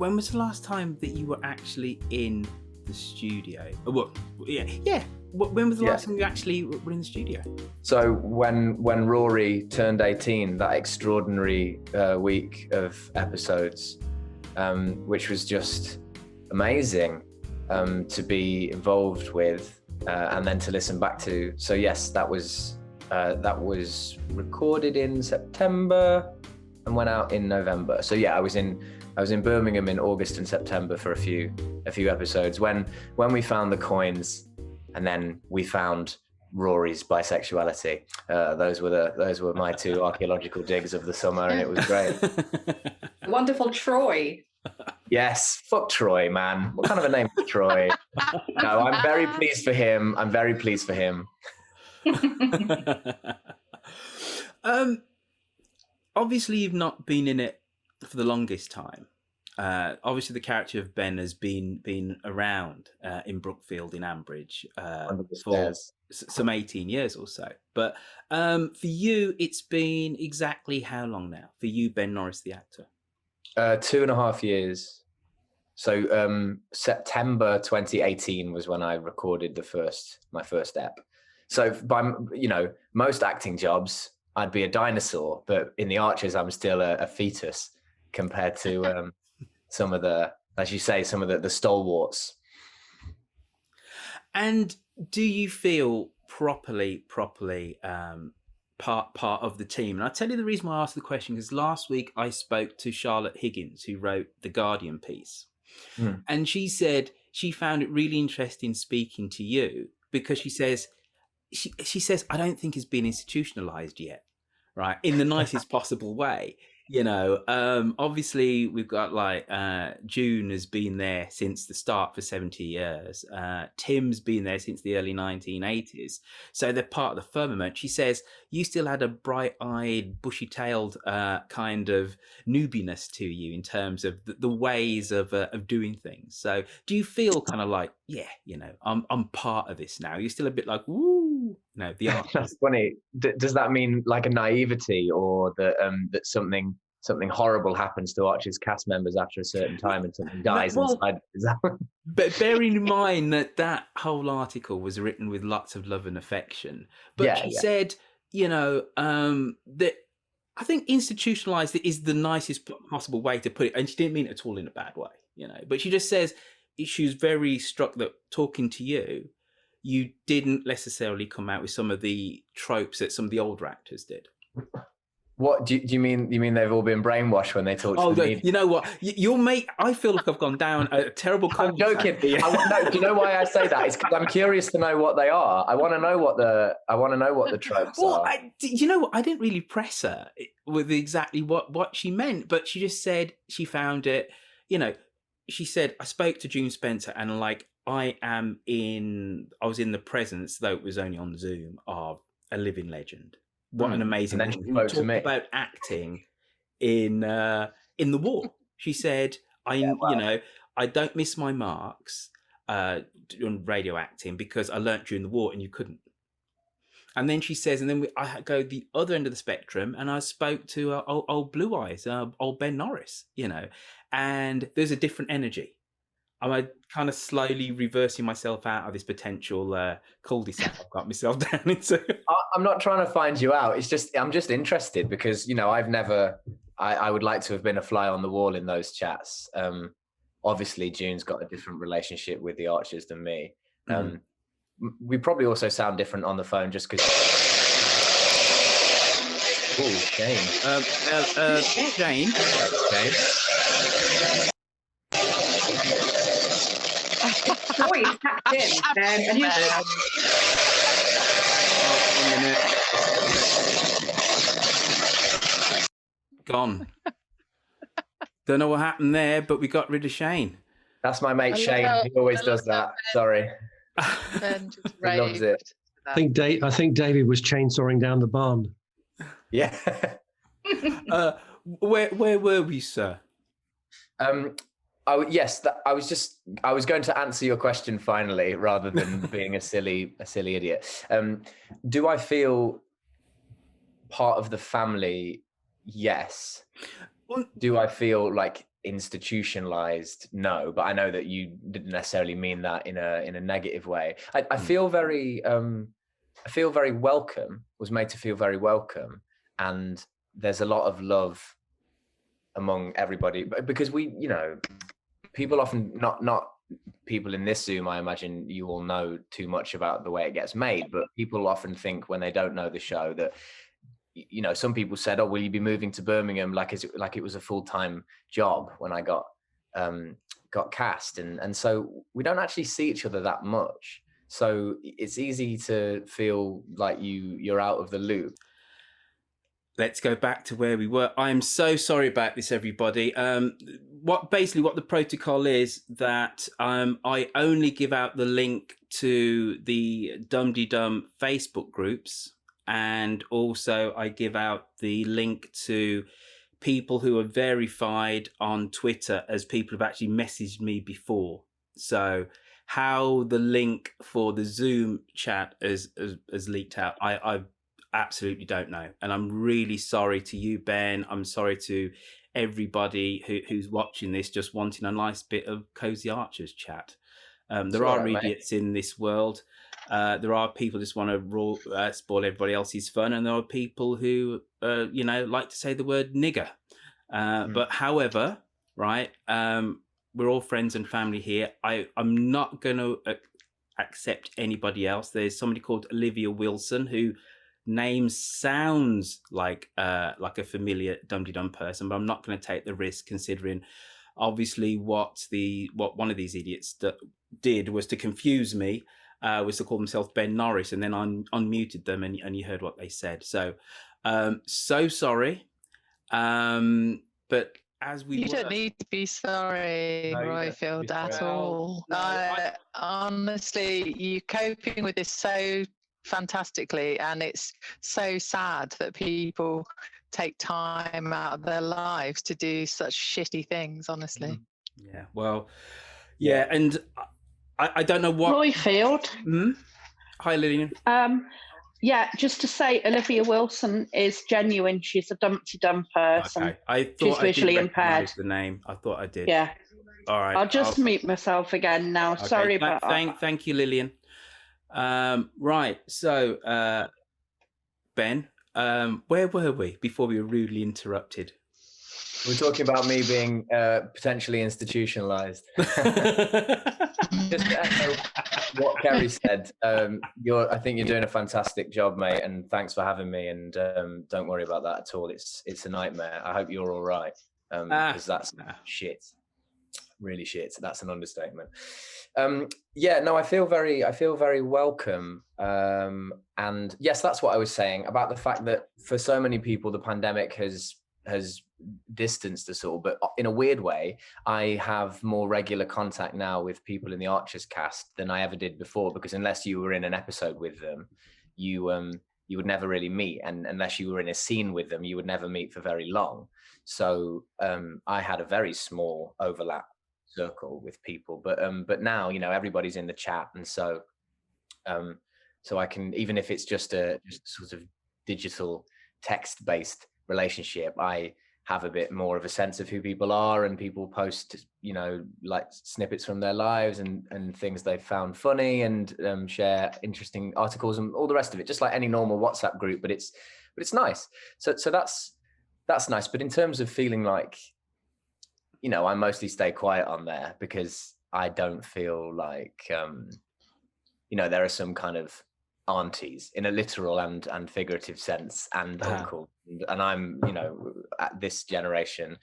when was the last time that you were actually in the studio? Yeah. When was the last time you actually were in the studio? So when Rory turned 18, that extraordinary week of episodes, which was just amazing to be involved with and then to listen back to. So yes, that was recorded in September and went out in November. So yeah, I was in Birmingham in August and September for a few episodes when we found the coins, and then we found Rory's bisexuality. Those were my two archaeological digs of the summer, and it was great. Wonderful Troy. Yes, fuck Troy, man. What kind of a name is Troy? No, I'm very pleased for him. Obviously, you've not been in it for the longest time. Obviously, the character of Ben has been around in Brookfield in Ambridge for some 18 years or so. But for you, it's been exactly how long now? For you, Ben Norris, the actor? 2.5 years. So September 2018 was when I recorded my first ep. So by most acting jobs, I'd be a dinosaur, but in the Archers, I'm still a fetus compared to some of the, as you say, some of the stalwarts. And do you feel properly part of the team? And I'll tell you the reason why I asked the question, because last week I spoke to Charlotte Higgins, who wrote the Guardian piece. And she said she found it really interesting speaking to you because she says, I don't think it's been institutionalized yet, right? In the nicest possible way. Obviously we've got June has been there since the start for 70 years. Tim's been there since the early 1980s. So they're part of the firmament. She says you still had a bright-eyed, bushy-tailed kind of newbiness to you in terms of the ways of doing things. So do you feel kind of like, I'm part of this now? You're still a bit like, woo, the art. That's funny. Does that mean like a naivety, or that something horrible happens to Archer's cast members after a certain time and something dies inside? But bearing in mind that whole article was written with lots of love and affection, but she said, that I think institutionalized is the nicest possible way to put it, and she didn't mean it at all in a bad way, But she just says she was very struck that talking to you didn't necessarily come out with some of the tropes that some of the older actors did. What do you mean? You mean they've all been brainwashed when they talk to the media? You know what? Your mate, I feel like I've gone down a terrible. I'm joking. No, do you know why I say that? It's because I'm curious to know what they are. I want to know what the tropes are. You know what? I didn't really press her with exactly what she meant, but she just said she found it. She said I spoke to June Spencer and I was in the presence, though it was only on Zoom, of a living legend. What an amazing thing. We talked about acting in the war. She said, I don't miss my marks on radio acting because I learnt during the war and you couldn't. And then she says, and then I go the other end of the spectrum and I spoke to old Blue Eyes, old Ben Norris, and there's a different energy. I'm kind of slowly reversing myself out of this potential cul-de-sac I've got myself down into. I'm not trying to find you out. It's just I'm just interested because I would like to have been a fly on the wall in those chats. Obviously, June's got a different relationship with the Archers than me. We probably also sound different on the phone just because. Oh, Jane. Jane. Jane. Troy is packed in. And you gone. Don't know what happened there, but we got rid of Shane. That's my mate Shane. He always does that. Sorry. Ben just he loves it. I think David was chainsawing down the barn. Yeah. Where were we, sir? I was going to answer your question finally, rather than being a silly idiot. Do I feel part of the family? Yes. Do I feel like institutionalized, no, but I know that you didn't necessarily mean that in a negative way. I feel very welcome, was made to feel very welcome, and there's a lot of love among everybody, because we, you know, people often, not people in this Zoom, I imagine you all know too much about the way it gets made, but people often think when they don't know the show that, you know, some people said, oh, will you be moving to Birmingham, like it was a full-time job when I got cast, and so we don't actually see each other that much, so it's easy to feel like you're out of the loop. Let's go back to where we were. I am so sorry about this, everybody. What the protocol is that I only give out the link to the Dum De Dum Facebook groups, and also I give out the link to people who are verified on Twitter as people who've actually messaged me before. So how the link for the Zoom chat has leaked out, I absolutely don't know, and I'm really sorry to you, Ben. I'm sorry to everybody who's watching this, just wanting a nice bit of Cozy Archers chat. There are idiots in this world. There are people who just want to spoil everybody else's fun, and there are people who like to say the word nigger. But however, right, we're all friends and family here. I'm not going to accept anybody else. There's somebody called Olivia Wilson who name sounds like a familiar Dum De Dum person, but I'm not going to take the risk, considering obviously what one of these idiots did was to confuse me, was to call themselves Ben Norris, and then I unmuted them, and you heard what they said. So so sorry, but as we don't need to be sorry, Royfield, at all. Honestly, you're coping with this so fantastically, and it's so sad that people take time out of their lives to do such shitty things, honestly. Yeah, well, yeah, and I don't know what... Royfield. Hi, Lillian. Yeah, just to say, Olivia Wilson is genuine. She's a Dumpty Dum person. Okay. I thought she's visually impaired. The name. I thought I did. Yeah. All right. I'll just mute myself again now. Okay. Sorry about that. Thank you, Lillian. Right. So, Ben, where were we before we were rudely interrupted? We're talking about me being potentially institutionalized. Just to echo what Kerry said, I think you're doing a fantastic job, mate, and thanks for having me. And don't worry about that at all. It's a nightmare. I hope you're all right, because that's shit, really shit. That's an understatement. Yeah, no, I feel very welcome. And yes, that's what I was saying about the fact that for so many people, the pandemic has distanced us all, but in a weird way, I have more regular contact now with people in the Archers cast than I ever did before, because unless you were in an episode with them, you would never really meet, and unless you were in a scene with them, you would never meet for very long. So I had a very small overlap circle with people, but now, you know, everybody's in the chat, and so I can, even if it's just a sort of digital text-based relationship, I have a bit more of a sense of who people are, and people post, you know, like snippets from their lives and things they've found funny, and share interesting articles and all the rest of it, just like any normal WhatsApp group. But it's nice. So that's nice. But in terms of feeling like, you know, I mostly stay quiet on there because I don't feel like, you know, there are some kind of aunties in a literal and figurative sense, and uncle, and I'm, you know, at this generation,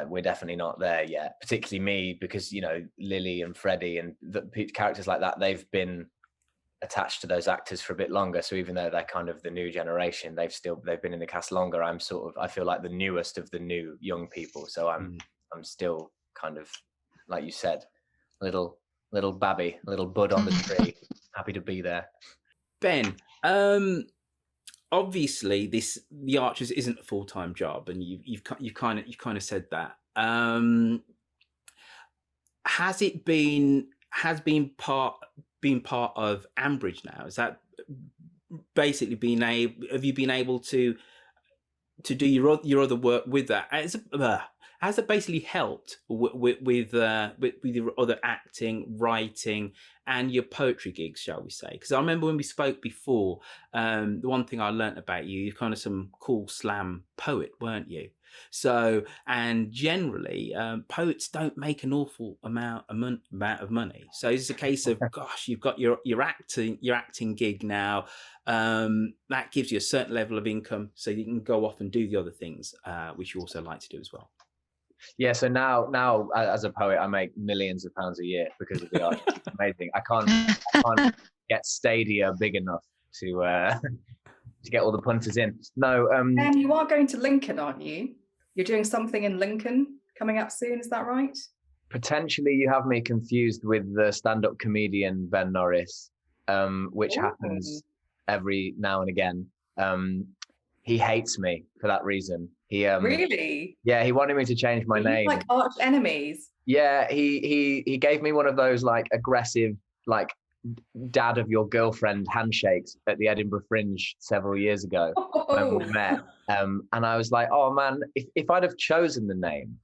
we're definitely not there yet, particularly me, because, you know, Lily and Freddie and the characters like that, they've been attached to those actors for a bit longer, so even though they're kind of the new generation, they've been in the cast longer. I feel like the newest of the new young people, so I'm still kind of, like you said, little babby, little bud on the tree. Happy to be there. Ben, obviously the Archers isn't a full-time job, and you've kind of said that. Has been part of Ambridge now? Is that basically have you been able to do your other work with that? has it basically helped with your other acting, writing, and your poetry gigs, shall we say? Because I remember when we spoke before, the one thing I learnt about you, you're kind of some cool slam poet, weren't you? So, and generally, poets don't make an awful amount of money. So it's a case of, gosh, you've got your acting gig now. That gives you a certain level of income, so you can go off and do the other things, which you also like to do as well. Yeah, so now as a poet, I make millions of pounds a year because of the art. It's amazing. I can't get Stadia big enough to get all the punters in. No, And you are going to Lincoln, aren't you? You're doing something in Lincoln coming up soon, is that right? potentially you have me confused with the stand-up comedian Ben Norris, which happens every now and again. He hates me for that reason. He really? Yeah, he wanted me to change my name. Like arch enemies. Yeah, he gave me one of those like aggressive, like dad of your girlfriend handshakes at the Edinburgh Fringe several years ago when we met. And I was like, oh man, if I'd have chosen the name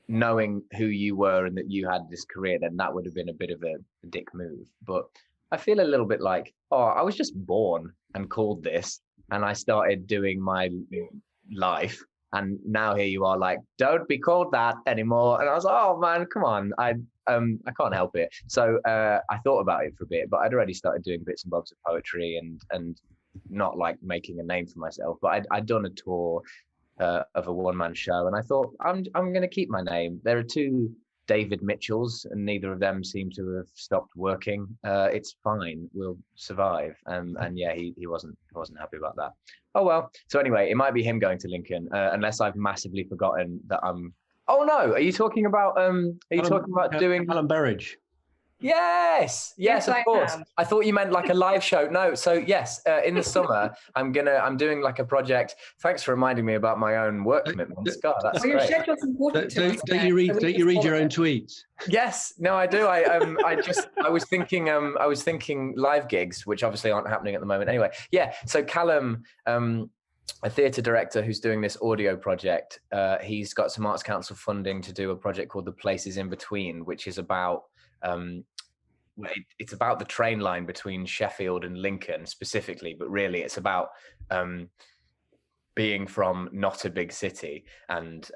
knowing who you were and that you had this career, then that would have been a bit of a dick move. But I feel a little bit like, oh, I was just born and called this, and I started doing my life, and now here you are like, don't be called that anymore. And I was like, oh man, come on, I can't help it. So I thought about it for a bit, but I'd already started doing bits and bobs of poetry and not like making a name for myself. But I'd done a tour of a one-man show, and I thought I'm going to keep my name. There are two David Mitchells, and neither of them seem to have stopped working. It's fine, we'll survive. And yeah, he wasn't happy about that. Oh well. So anyway, it might be him going to Lincoln, unless I've massively forgotten that I'm. Oh no, are you talking about doing Alan Berridge? Yes, of course. I thought you meant like a live show. No, so yes, in the summer I'm doing like a project. Thanks for reminding me about my own work commitments. God, that's your great. schedule's important to us, Don't you read your own tweets? Yes, no, I do. I was thinking live gigs, which obviously aren't happening at the moment. Anyway, yeah. So Callum, a theatre director who's doing this audio project, he's got some Arts Council funding to do a project called The Places in Between, which is about it's about the train line between Sheffield and Lincoln specifically, but really it's about being from not a big city and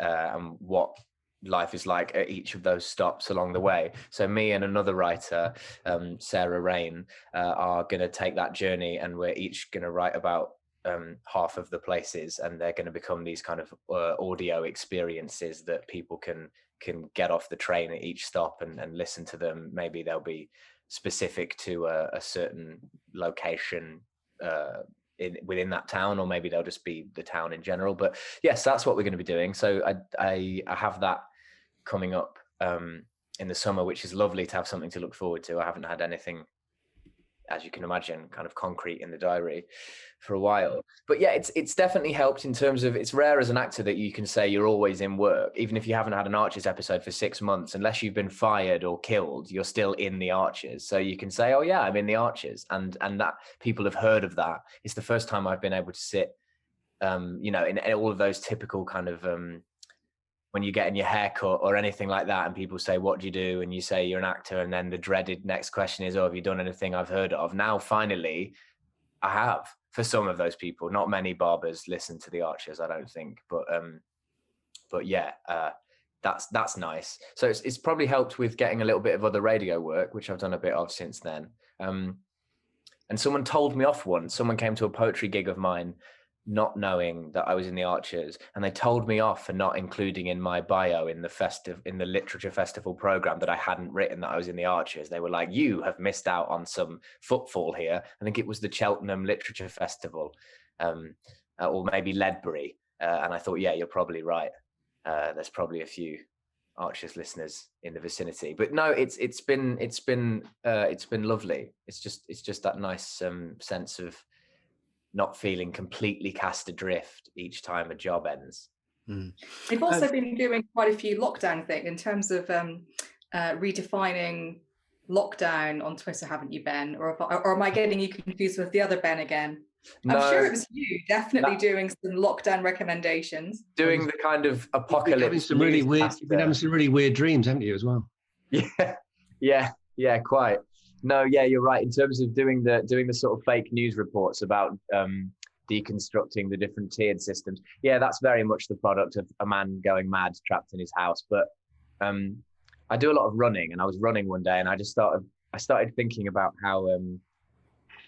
what life is like at each of those stops along the way. So me and another writer, Sarah Rain, are going to take that journey, and we're each going to write about half of the places, and they're going to become these kind of audio experiences that people can get off the train at each stop and listen to them. Maybe they'll be specific to a certain location within that town, or maybe they'll just be the town in general. But yes, that's what we're going to be doing. So I have that coming up in the summer, which is lovely to have something to look forward to. I haven't had anything, as you can imagine, kind of concrete in the diary for a while. But yeah, it's definitely helped in terms of, it's rare as an actor that you can say you're always in work. Even if you haven't had an Archers episode for 6 months, unless you've been fired or killed, you're still in the Archers. So you can say, oh yeah, I'm in the Archers. And that people have heard of that. It's the first time I've been able to sit, in all of those typical kind of, when you're getting your hair cut or anything like that, and people say, what do you do? And you say you're an actor, and then the dreaded next question is, oh, have you done anything I've heard of? Now, finally, I have, for some of those people. Not many barbers listen to the Archers, I don't think. But yeah, that's nice. So it's probably helped with getting a little bit of other radio work, which I've done a bit of since then. And someone told me off once. Someone came to a poetry gig of mine, not knowing that I was in the Archers, and they told me off for not including in my bio in the literature festival program that I hadn't written that I was in the Archers. They were like, you have missed out on some footfall here. I think it was the Cheltenham Literature Festival, or maybe Ledbury. And I thought, yeah, you're probably right. There's probably a few Archers listeners in the vicinity, but no, it's been lovely. It's just that nice sense of not feeling completely cast adrift each time a job ends. You've also been doing quite a few lockdown things in terms of redefining lockdown on Twitter, haven't you, Ben? Or am I getting you confused with the other Ben again? I'm sure it No, was you definitely that- doing some lockdown recommendations. doing the kind of You've been having apocalypse some really weird. You've been having newscaster. some really weird dreams, haven't you, as well? Yeah, quite. No, yeah, you're right. In terms of doing the sort of fake news reports about deconstructing the different tiered systems, yeah, that's very much the product of a man going mad, trapped in his house. But I do a lot of running, and I was running one day, and I started thinking about how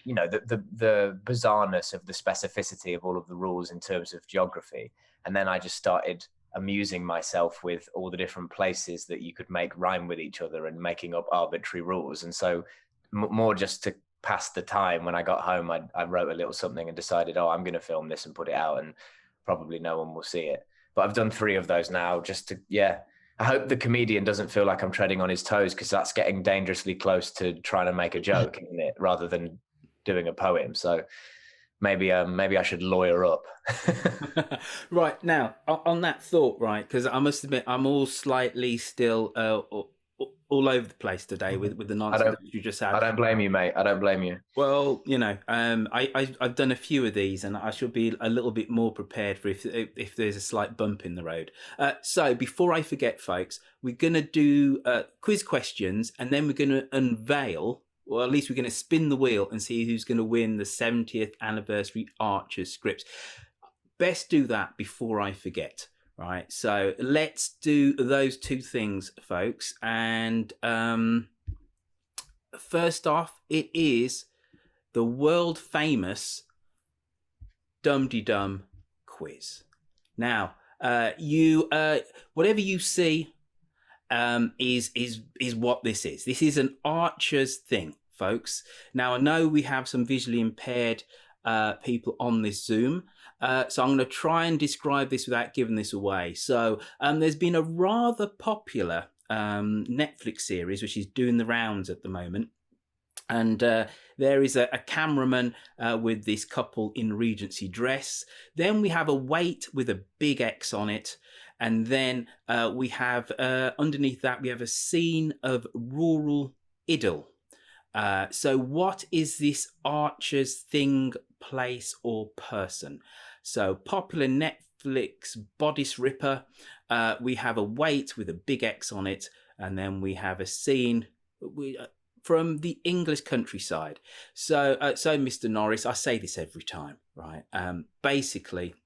the bizarreness of the specificity of all of the rules in terms of geography, and then I just started amusing myself with all the different places that you could make rhyme with each other and making up arbitrary rules. And so more just to pass the time, when I got home, I wrote a little something and decided, oh, I'm going to film this and put it out, and probably no one will see it. But I've done 3 of those now, just to, I hope the comedian doesn't feel like I'm treading on his toes, because that's getting dangerously close to trying to make a joke, isn't it? Rather than doing a poem. So maybe I should lawyer up. Right, now on that thought, right, because I must admit I'm all slightly still all over the place today with the nonsense that you just had. I don't blame you, mate. I don't blame you. Well, I've done a few of these, and I should be a little bit more prepared for if there's a slight bump in the road. So before I forget, folks, we're going to do quiz questions, and then we're going to unveil, or at least we're going to spin the wheel and see who's going to win the 70th anniversary Archers scripts. Best do that before I forget. Right, so let's do those 2 things, folks. And first off, it is the world famous Dum-de-Dum quiz. Now, you whatever you see is what this is. This is an Archers thing, folks. Now, I know we have some visually impaired people on this Zoom. So I'm going to try and describe this without giving this away. So there's been a rather popular Netflix series which is doing the rounds at the moment. And there is a cameraman with this couple in Regency dress. Then we have a weight with a big X on it. And then we have, underneath that, we have a scene of rural idyll. So what is this Archers thing, place, or person? So popular Netflix bodice ripper. We have a weight with a big X on it, and then we have a scene from the English countryside. So Mr. Norris, I say this every time, right? Basically,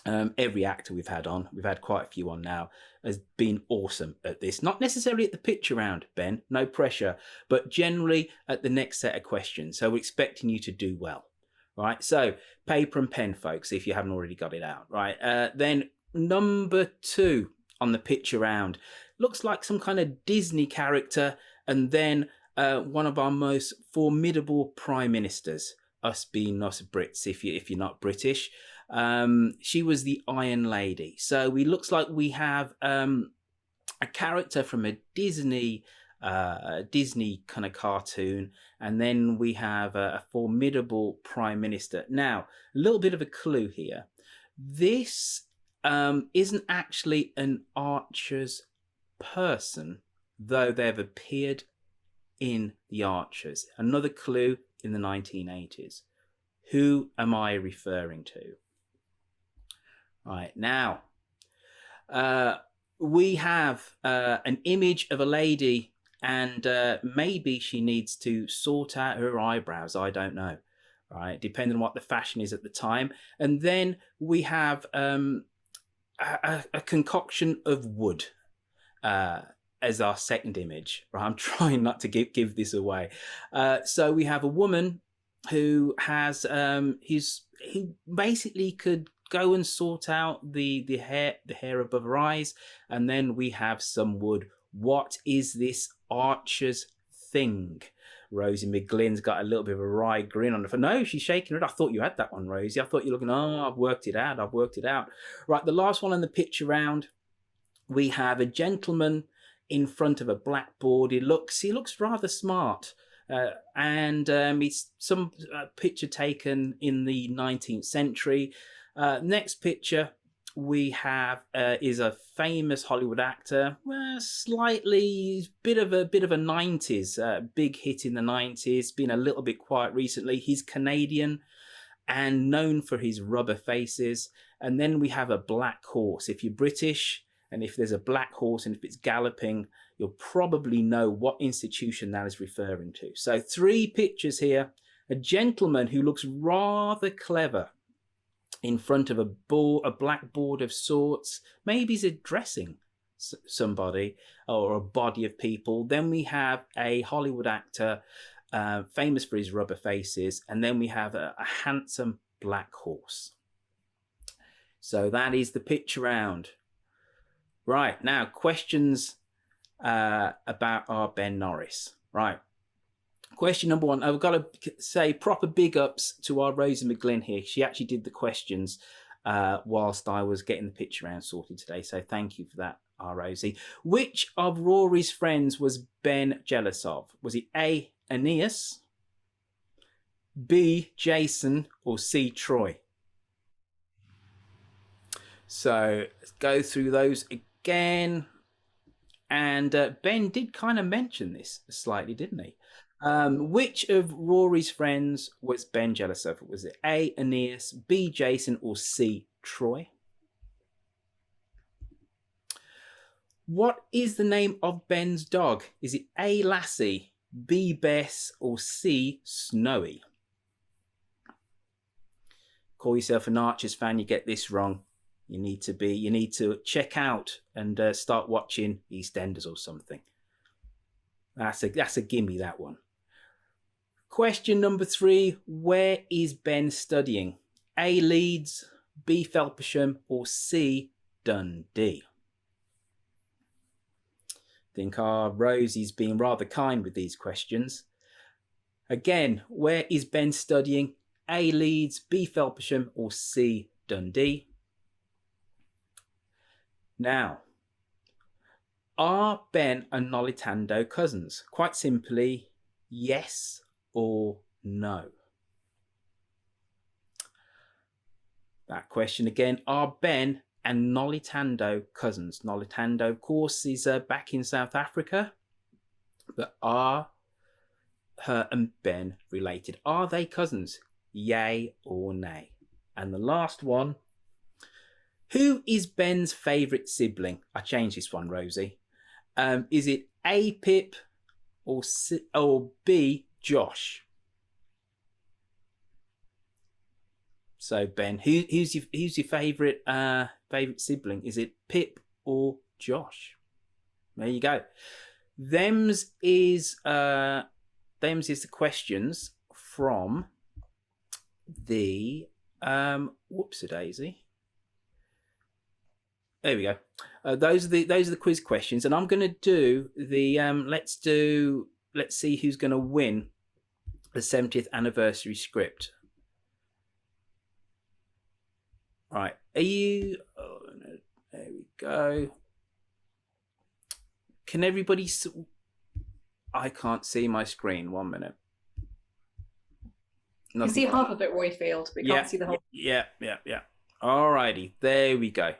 every actor we've had quite a few on now, has been awesome at this. Not necessarily at the picture round, Ben, no pressure, but generally at the next set of questions. So we're expecting you to do well. Right, so paper and pen, folks, if you haven't already got it out. Right, then number 2 on the picture round looks like some kind of Disney character, and then one of our most formidable prime ministers, us being us Brits, if you're not British. She was the Iron Lady. So we looks like we have a character from a Disney kind of cartoon, and then we have a formidable prime minister. Now, a little bit of a clue here. This isn't actually an Archers person, though they've appeared in the Archers. Another clue in the 1980s. Who am I referring to? Right, now, we have an image of a lady, and maybe she needs to sort out her eyebrows. I don't know, right? Depending on what the fashion is at the time. And then we have a concoction of wood as our second image. Right? I'm trying not to give this away. So we have a woman who has who basically could go and sort out the hair above her eyes, and then we have some wood. What is this Archers thing? Rosie McGlynn's got a little bit of a wry grin on her face. No, she's shaking her. I thought you had that one, Rosie. I thought you're looking, I've worked it out. Right, the last one on the picture round, we have a gentleman in front of a blackboard. He looks rather smart. And it's some picture taken in the 19th century. Next picture we have is a famous Hollywood actor, slightly bit of a 90s big hit in the 90s, been a little bit quiet recently. He's Canadian, and known for his rubber faces. And then we have a black horse. If you're British and if there's a black horse and if it's galloping, you'll probably know what institution that is referring to. So 3 pictures here. A gentleman who looks rather clever in front of a blackboard of sorts. Maybe he's addressing somebody or a body of people. Then we have a Hollywood actor famous for his rubber faces, and then we have a handsome black horse. So that is the picture round. Right, now questions about our Ben Norris. Right, question number 1. I've got to say proper big ups to our Rosie McGlynn here. She actually did the questions whilst I was getting the picture round sorted today. So thank you for that, our Rosie. Which of Rory's friends was Ben jealous of? Was it A, Aeneas, B, Jason, or C, Troy? So let's go through those again. And Ben did kind of mention this slightly, didn't he? Which of Rory's friends was Ben jealous of? Was it A, Aeneas, B, Jason, or C, Troy? What is the name of Ben's dog? Is it A, Lassie, B, Bess, or C, Snowy? Call yourself an Archers fan, you get this wrong. You need to check out and start watching EastEnders or something. That's a gimme, that one. Question number 3, where is Ben studying? A, Leeds, B, Felpersham, or C, Dundee? I think our Rosie's being rather kind with these questions. Again, where is Ben studying? A, Leeds, B, Felpersham, or C, Dundee? Now, are Ben and Nolitando cousins? Quite simply, yes or no. That question again, are Ben and Nolitando cousins? Nolitando, of course, is back in South Africa, but are her and Ben related? Are they cousins? Yay or nay? And the last one, who is Ben's favourite sibling? I changed this one, Rosie. Is it A, Pip, or B, Josh? So Ben, who's your favourite sibling? Is it Pip or Josh? There you go. Them's is the questions from the whoopsie-daisy. There we go. Those are the quiz questions, and I'm going to do the let's see who's going to win the 70th anniversary script. Right, are you? Oh, no, there we go. Can everybody? I can't see my screen. 1 minute. You can see half of it, Royfield, but you can't see the whole. Yeah. All righty, there we go.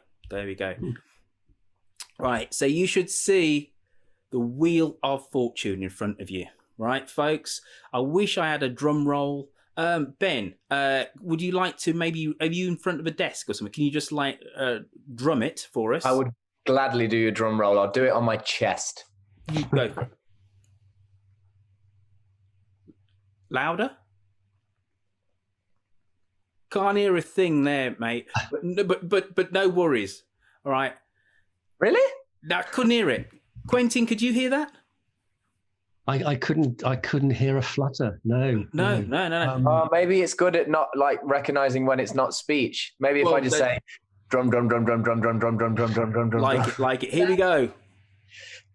Right, so you should see the Wheel of Fortune in front of you. Right, folks? I wish I had a drum roll. Ben, would you like to maybe, are you in front of a desk or something? Can you just drum it for us? I would gladly do your drum roll. I'll do it on my chest. You go for it. Louder? Can't hear a thing there, mate. But no worries. All right. Really? No, I couldn't hear it. Quentin, could you hear that? I couldn't hear a flutter. No. Maybe it's good at not recognizing when it's not speech. Maybe if I just say drum. Like it. Here we go.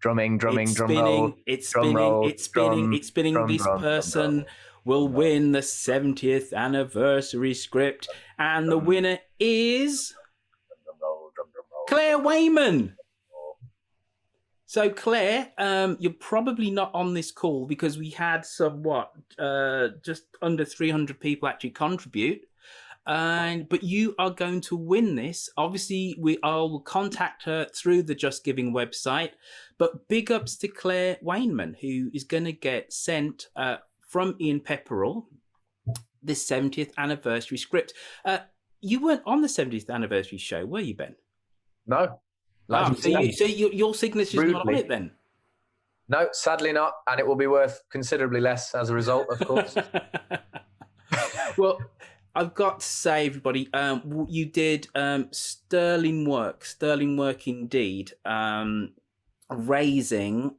Drumming, drum spinning, roll. It's drum spinning, roll, it's spinning, it's spinning. drum This roll, person will win the 70th anniversary script, and the winner is Claire Wayman. So Claire, you're probably not on this call because we had just under 300 people actually contribute. But you are going to win this. Obviously, I'll contact her through the Just Giving website. But big ups to Claire Wayman, who is going to get sent from Ian Pepperell the 70th anniversary script. You weren't on the 70th anniversary show, were you, Ben? No. So your signature's not on it then? No, sadly not, and it will be worth considerably less as a result, of course. Well, I've got to say, everybody, you did sterling work indeed. Raising,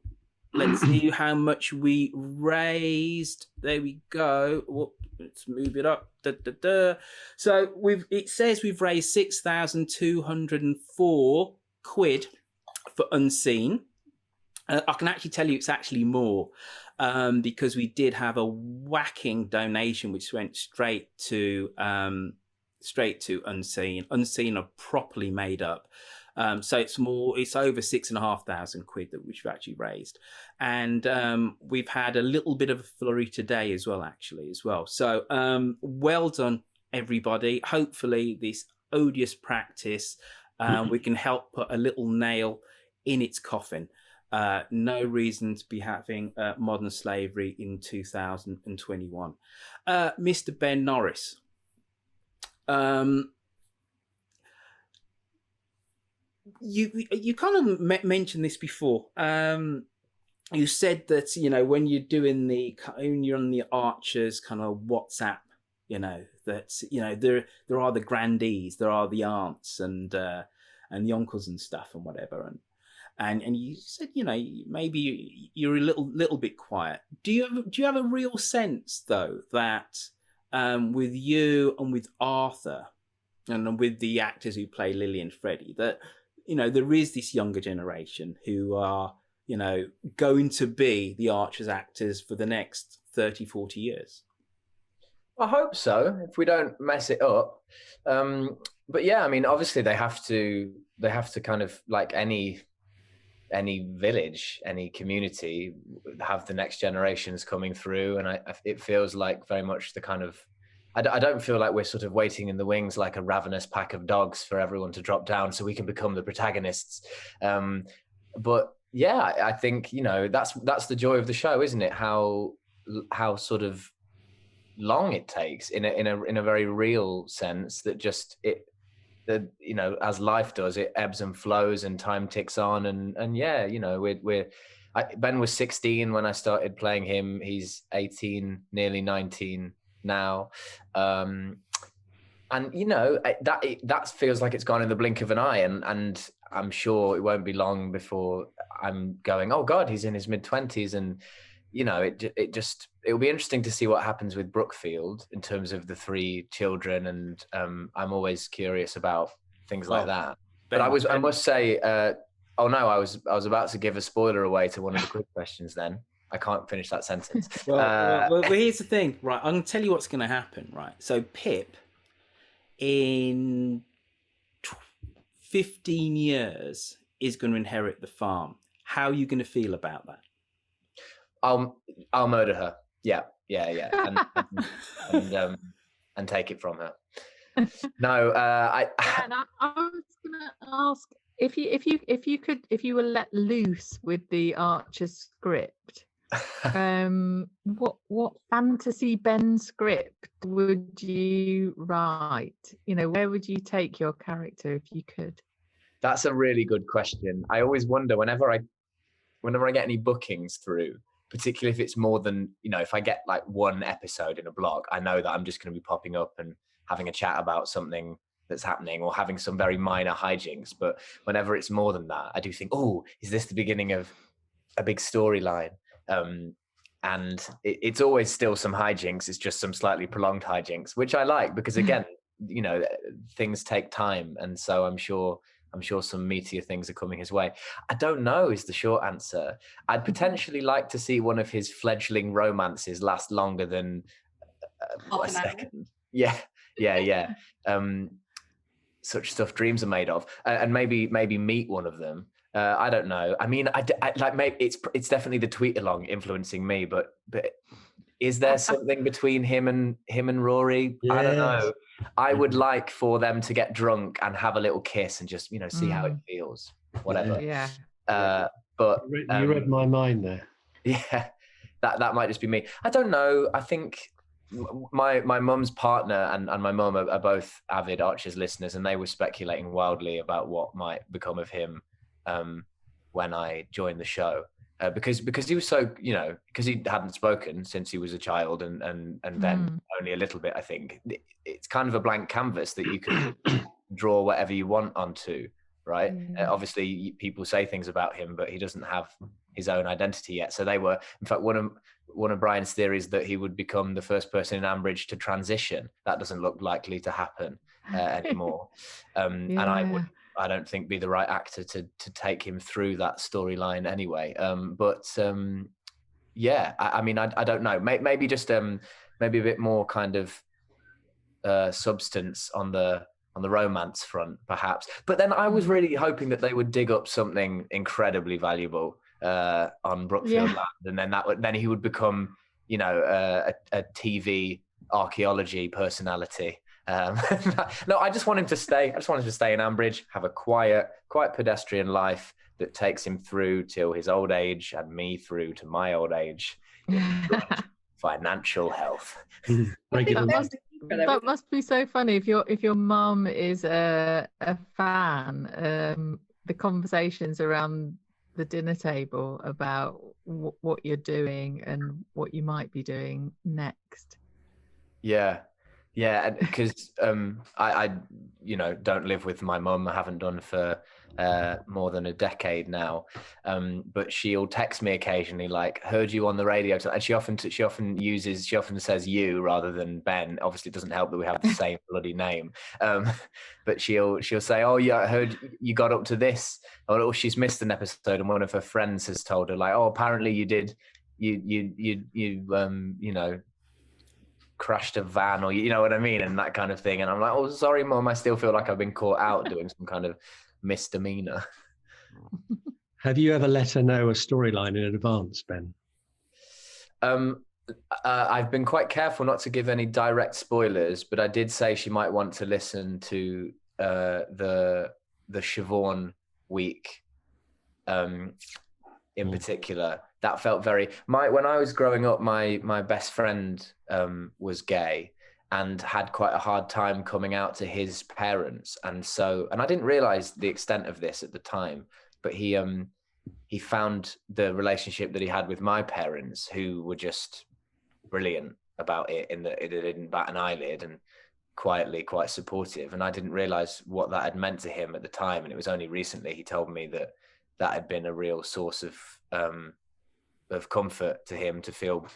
let's see how much we raised. There we go. Whoop, let's move it up. So it says we've raised £6,204 for Unseen. I can actually tell you it's actually more, because we did have a whacking donation which went straight to Unseen. Unseen are properly made up. So it's over £6,500 that we've actually raised. And we've had a little bit of a flurry today as well. So well done, everybody. Hopefully this odious practice, we can help put a little nail in its coffin. No reason to be having modern slavery in 2021. Mr. Ben Norris, you kind of mentioned this before. You said that, when you're on the Archers kind of WhatsApp, there are the grandees, there are the aunts and the uncles and stuff and whatever, and you said, maybe you're a little bit quiet. Do you have a real sense though that with you and with Arthur and with the actors who play Lily and Freddie, that there is this younger generation who are going to be the Archers actors for the next 30-40 years? I hope so, if we don't mess it up. But yeah, I mean, obviously they have to kind of, like any village, any community, have the next generations coming through. And it feels like very much the kind of, I don't feel like we're sort of waiting in the wings like a ravenous pack of dogs for everyone to drop down so we can become the protagonists. But yeah, I think, that's the joy of the show, isn't it? How sort of long it takes in a very real sense, that just as life does, it ebbs and flows and time ticks on. And yeah, Ben was 16 when I started playing him. He's 18, nearly 19 now. And that feels like it's gone in the blink of an eye, and I'm sure it won't be long before I'm going, oh God, he's in his mid-20s. And it'll be interesting to see what happens with Brookfield in terms of the 3 children, and I'm always curious about things like that. But I must say, I was about to give a spoiler away to one of the quick questions. Then I can't finish that sentence. Well, here's the thing, right? I'm going to tell you what's going to happen, right? So Pip, in 15 years, is going to inherit the farm. How are you going to feel about that? I'll murder her. Yeah, and take it from her. No, I was going to ask if you were let loose with the Archer script, what fantasy Ben script would you write? Where would you take your character if you could? That's a really good question. I always wonder whenever I get any bookings through, particularly if it's more than, if I get like one episode in a block, I know that I'm just going to be popping up and having a chat about something that's happening or having some very minor hijinks. But whenever it's more than that, I do think, oh, is this the beginning of a big storyline? And it's always still some hijinks. It's just some slightly prolonged hijinks, which I like because, again, things take time. And so I'm sure some meatier things are coming his way. I don't know is the short answer. I'd potentially like to see one of his fledgling romances last longer than a second. Yeah. Such stuff dreams are made of, and maybe meet one of them. I don't know. I mean, I like maybe it's definitely the tweet along influencing me, but is there something between him and Rory? Yes. I don't know. I would like for them to get drunk and have a little kiss and just see how it feels. Whatever. Yeah. But you read my mind there. Yeah, that might just be me. I don't know. I think my mum's partner and my mum are both avid Archers listeners, and they were speculating wildly about what might become of him when I joined the show. Because he was so, because he hadn't spoken since he was a child, and then only a little bit, I think. It's kind of a blank canvas that you can draw whatever you want onto, right? Obviously, people say things about him, but he doesn't have his own identity yet. So they were, in fact, one of Brian's theories that he would become the first person in Ambridge to transition. That doesn't look likely to happen anymore. And I don't think be the right actor to take him through that storyline anyway. I mean, I don't know. Maybe just maybe a bit more kind of substance on the romance front, perhaps. But then I was really hoping that they would dig up something incredibly valuable on Brookfield Land, and then he would become, a TV archaeology personality. No, I just want him to stay. I just want him to stay in Ambridge, have a quiet pedestrian life that takes him through till his old age, and me through to my old age. Financial health. That must be so funny if your mum is a fan. The conversations around the dinner table about what you're doing and what you might be doing next. Yeah, because I don't live with my mum. I haven't done for more than a decade now. But she'll text me occasionally, like, heard you on the radio, and she often says you rather than Ben. Obviously, it doesn't help that we have the same bloody name. But she'll say, oh yeah, I heard you got up to this, or she's missed an episode, and one of her friends has told her, like, oh, apparently you did, you crashed a van, or you know what I mean, and that kind of thing. And I'm like, oh, sorry, Mum, I still feel like I've been caught out doing some kind of misdemeanor. Have you ever let her know a storyline in advance, Ben? I've been quite careful not to give any direct spoilers, but I did say she might want to listen to the Siobhan week in particular. That felt very when I was growing up, my best friend was gay and had quite a hard time coming out to his parents, and I didn't realize the extent of this at the time, but he found the relationship that he had with my parents, who were just brilliant about it, in that it didn't bat an eyelid and quietly quite supportive, and I didn't realize what that had meant to him at the time. And it was only recently he told me that had been a real source of comfort to him, to feel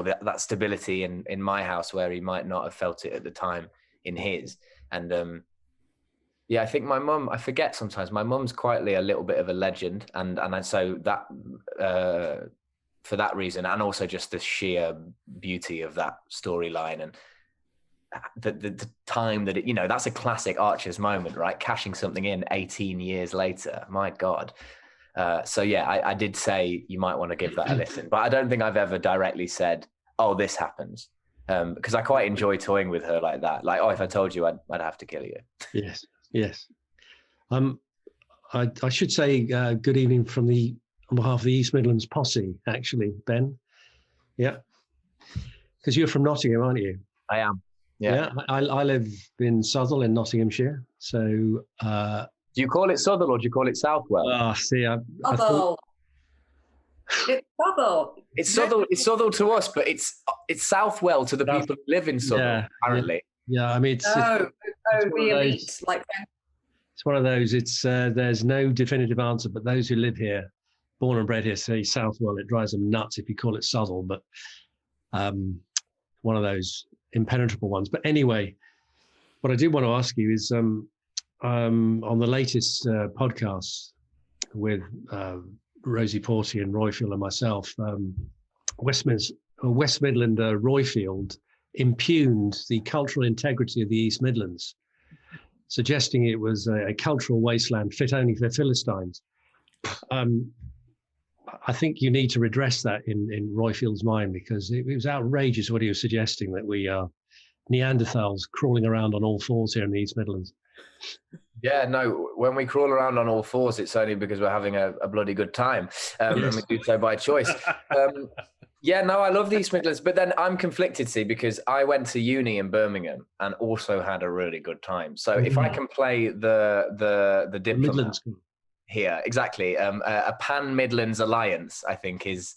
that stability in my house, where he might not have felt it at the time in his. And I think my mum, I forget sometimes, my mum's quietly a little bit of a legend, and so that for that reason, and also just the sheer beauty of that storyline, and the time that it, that's a classic Archers moment, right? Cashing something in 18 years later, my God. I did say you might want to give that a listen, but I don't think I've ever directly said, oh, this happens, because I quite enjoy toying with her like that. Like, oh, if I told you, I'd have to kill you. Yes. I should say good evening on behalf of the East Midlands posse, actually, Ben. Yeah, because you're from Nottingham, aren't you? I am. Yeah. I live in Southwell in Nottinghamshire. So do you call it Southwell or do you call it Southwell? Southwell. It's Southwell. It's Southwell to us, but it's Southwell to the people who live in Southwell, apparently. Yeah, I mean, it's the elite, like Ben. It's one of those. It's there's no definitive answer, but those who live here, born and bred here, say Southwell. It drives them nuts if you call it Southwell, but one of those impenetrable ones. But anyway, what I did want to ask you is on the latest podcast with Rosie Porty and Royfield and myself, West Midland Royfield impugned the cultural integrity of the East Midlands, suggesting it was a cultural wasteland fit only for Philistines. I think you need to redress that in Royfield's mind, because it was outrageous what he was suggesting, that we are Neanderthals crawling around on all fours here in the East Midlands. Yeah, no, when we crawl around on all fours, it's only because we're having a bloody good time. And we do so by choice. Yeah, no, I love the East Midlands, but then I'm conflicted, see, because I went to uni in Birmingham and also had a really good time. So if I can play the diplomat Midlands. here, exactly, a Pan Midlands alliance, I think is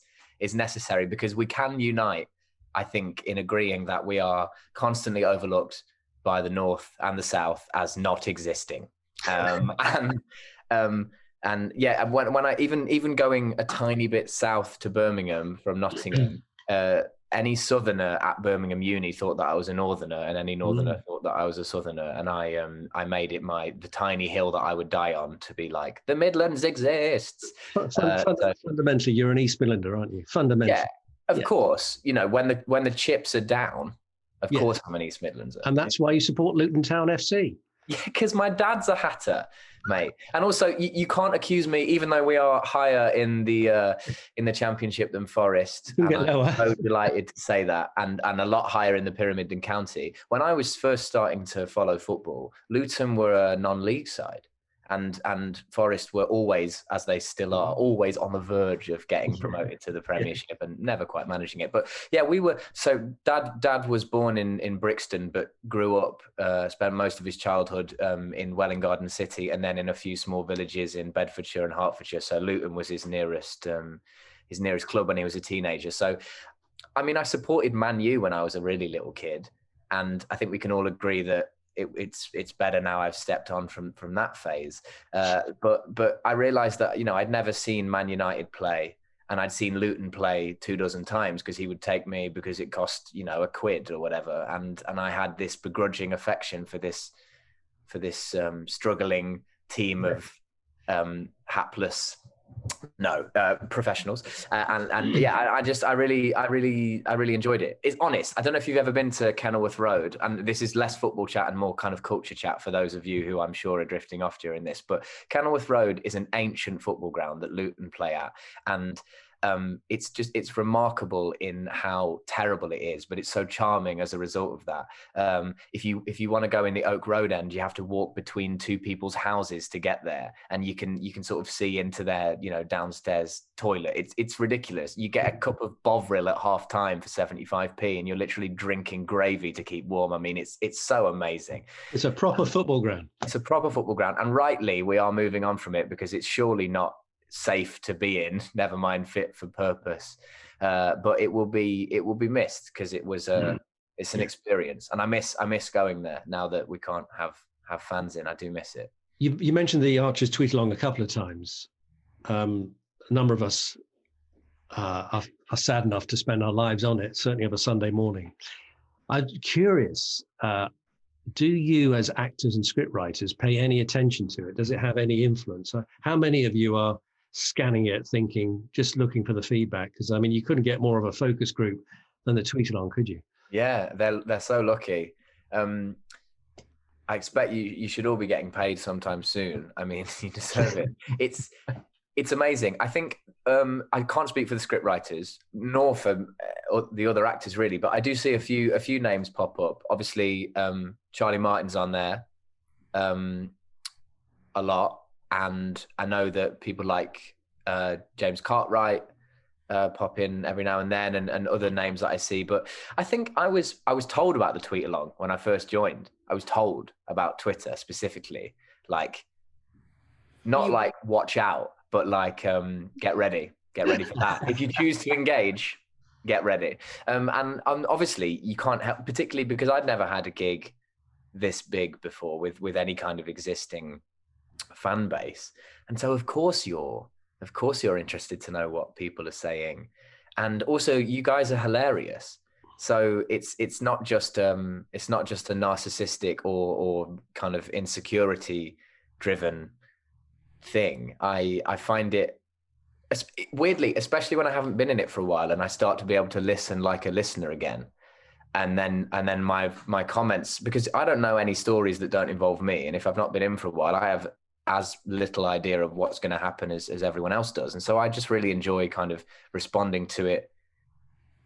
necessary, because we can unite, I think, in agreeing that we are constantly overlooked by the North and the South as not existing. And yeah, when I even going a tiny bit south to Birmingham from Nottingham, any Southerner at Birmingham Uni thought that I was a Northerner, and any Northerner thought that I was a Southerner. And I made it the tiny hill that I would die on to be like, the Midlands exists. Fundamentally, you're an East Midlander, aren't you? Fundamentally, yeah, of course. You know, when the chips are down, of course I'm an East Midlander, and that's why you support Luton Town FC. Yeah, because my dad's a Hatter, mate. And also, you can't accuse me, even though we are higher in the Championship than Forest. And I'm so delighted to say that, and a lot higher in the pyramid than County. When I was first starting to follow football, Luton were a non-league side, and Forest were always, as they still are, always on the verge of getting promoted to the Premiership and never quite managing it. But yeah, we were. So Dad was born in Brixton, but grew up, spent most of his childhood in Welwyn Garden City, and then in a few small villages in Bedfordshire and Hertfordshire. So Luton was his nearest club when he was a teenager. So, I mean, I supported Man U when I was a really little kid, and I think we can all agree that it's better now I've stepped on from that phase. But I realized that, you know, I'd never seen Man United play, and I'd seen Luton play 24 times because he would take me because it cost, you know, £1 or whatever. And I had this begrudging affection for this struggling team of hapless professionals, and yeah, I really enjoyed it. It's honest. I don't know if you've ever been to Kenilworth Road, and this is less football chat and more kind of culture chat for those of you who I'm sure are drifting off during this, but Kenilworth Road is an ancient football ground that Luton play at, and it's remarkable in how terrible it is, but it's so charming as a result of that. If you want to go in the Oak Road end, you have to walk between two people's houses to get there, and you can sort of see into their, you know, downstairs toilet. It's ridiculous. You get a cup of Bovril at half time for 75p, and you're literally drinking gravy to keep warm. I mean, it's so amazing. It's a proper football ground. It's a proper football ground, and rightly we are moving on from it because it's surely not safe to be in, never mind fit for purpose, but it will be missed because it was it's an experience, and I miss going there now that we can't have fans in. I do miss it. You mentioned the Archers tweet along a couple of times. A number of us are sad enough to spend our lives on it, certainly of a Sunday morning. I'm curious, do you as actors and scriptwriters pay any attention to it? Does it have any influence? How many of you are scanning it, thinking, just looking for the feedback? Because I mean, you couldn't get more of a focus group than the tweet along, could you? Yeah, they're so lucky. I expect you should all be getting paid sometime soon. I mean, you deserve it. It's amazing. I think I can't speak for the script writers nor for the other actors really, but I do see a few names pop up. Obviously, Charlie Martin's on there a lot. And I know that people like James Cartwright pop in every now and then, and other names that I see. But I think I was told about the tweet along when I first joined. I was told about Twitter specifically, like not like watch out, but like get ready for that. If you choose to engage, get ready. And obviously you can't help, particularly because I'd never had a gig this big before with any kind of existing fan base, and so of course you're interested to know what people are saying, and also you guys are hilarious. So it's not just a narcissistic or kind of insecurity driven thing. I find it weirdly, especially when I haven't been in it for a while and I start to be able to listen like a listener again. And then my comments, because I don't know any stories that don't involve me, and if I've not been in for a while, I have as little idea of what's going to happen as everyone else does. And so I just really enjoy kind of responding to it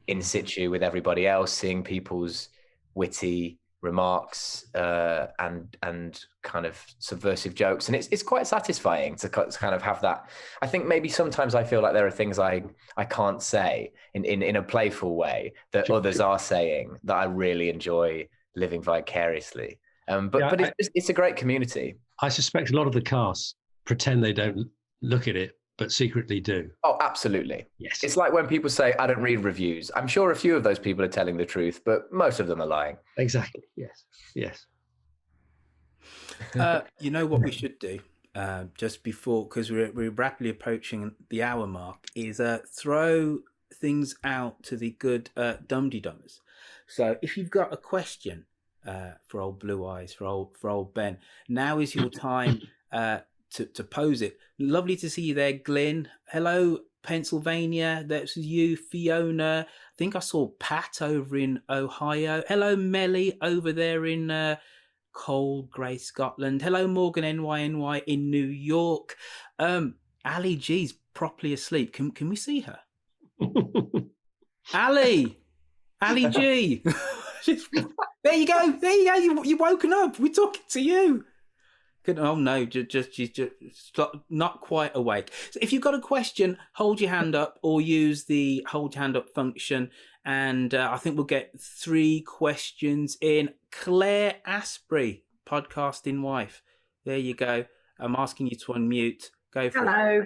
in situ with everybody else, seeing people's witty remarks and kind of subversive jokes, and it's quite satisfying to kind of have that. I think maybe sometimes I feel like there are things I can't say in a playful way that others are saying that I really enjoy living vicariously. But it's a great community. I suspect a lot of the cast pretend they don't look at it, but secretly do. Oh, absolutely. Yes. It's like when people say, I don't read reviews. I'm sure a few of those people are telling the truth, but most of them are lying. Exactly. Yes. Yes. You know what we should do just before, because we're rapidly approaching the hour mark, is throw things out to the good dum-de-dummers. So if you've got a question for old Blue Eyes, for old Ben, now is your time to pose it. Lovely to see you there, Glyn. Hello, Pennsylvania. That's you, Fiona. I think I saw Pat over in Ohio. Hello, Melly over there in cold grey Scotland. Hello, Morgan NYNY in New York. Ali G's properly asleep. Can we see her? Ali G. There you go. You woken up. We're talking to you. Oh no, she's just not quite awake. So if you've got a question, hold your hand up or use the hold your hand up function, and I think we'll get 3 questions in. Claire Asprey, podcasting wife. There you go. I'm asking you to unmute. Go for it. Hello.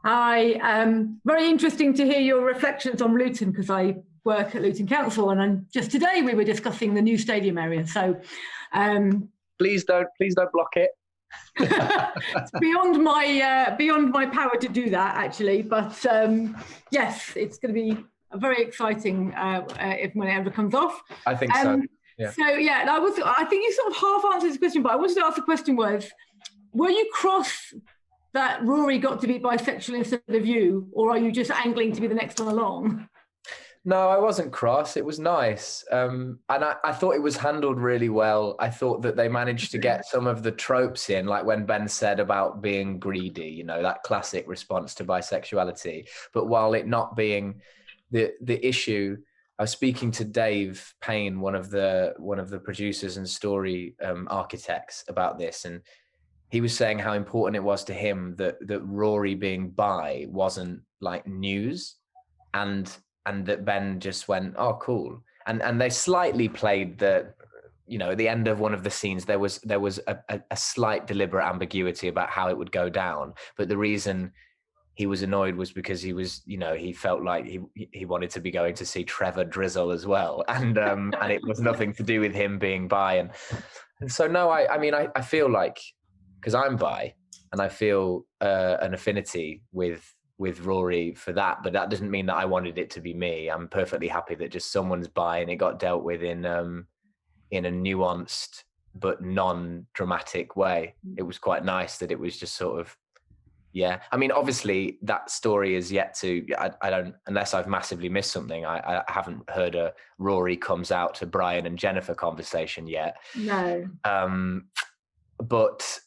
Hi. Very interesting to hear your reflections on Luton, because I work at Luton Council, and just today we were discussing the new stadium area. So. Please don't block it. It's beyond my power to do that, actually. But yes, it's going to be very exciting when it ever comes off. I think so. Yeah. So yeah, I think you sort of half answered this question, but I wanted to ask the question was, were you cross that Rory got to be bisexual instead of you, or are you just angling to be the next one along? No, I wasn't cross. It was nice. And I thought it was handled really well. I thought that they managed to get some of the tropes in, like when Ben said about being greedy, you know, that classic response to bisexuality. But while it not being the issue, I was speaking to Dave Payne, one of the producers and story architects, about this, and he was saying how important it was to him that Rory being bi wasn't like news, and that Ben just went, oh, cool. And they slightly played at the end of one of the scenes, there was a slight deliberate ambiguity about how it would go down. But the reason he was annoyed was because he felt like he wanted to be going to see Trevor Drizzle as well. And it was nothing to do with him being bi. And so, no, I feel like, because I'm bi and I feel an affinity with Rory for that, but that doesn't mean that I wanted it to be me. I'm perfectly happy that just someone's bi and it got dealt with in a nuanced but non-dramatic way. It was quite nice that it was just sort of, yeah. I mean, obviously that story is yet to, I don't, unless I've massively missed something, I haven't heard a Rory comes out to Brian and Jennifer conversation yet. No. But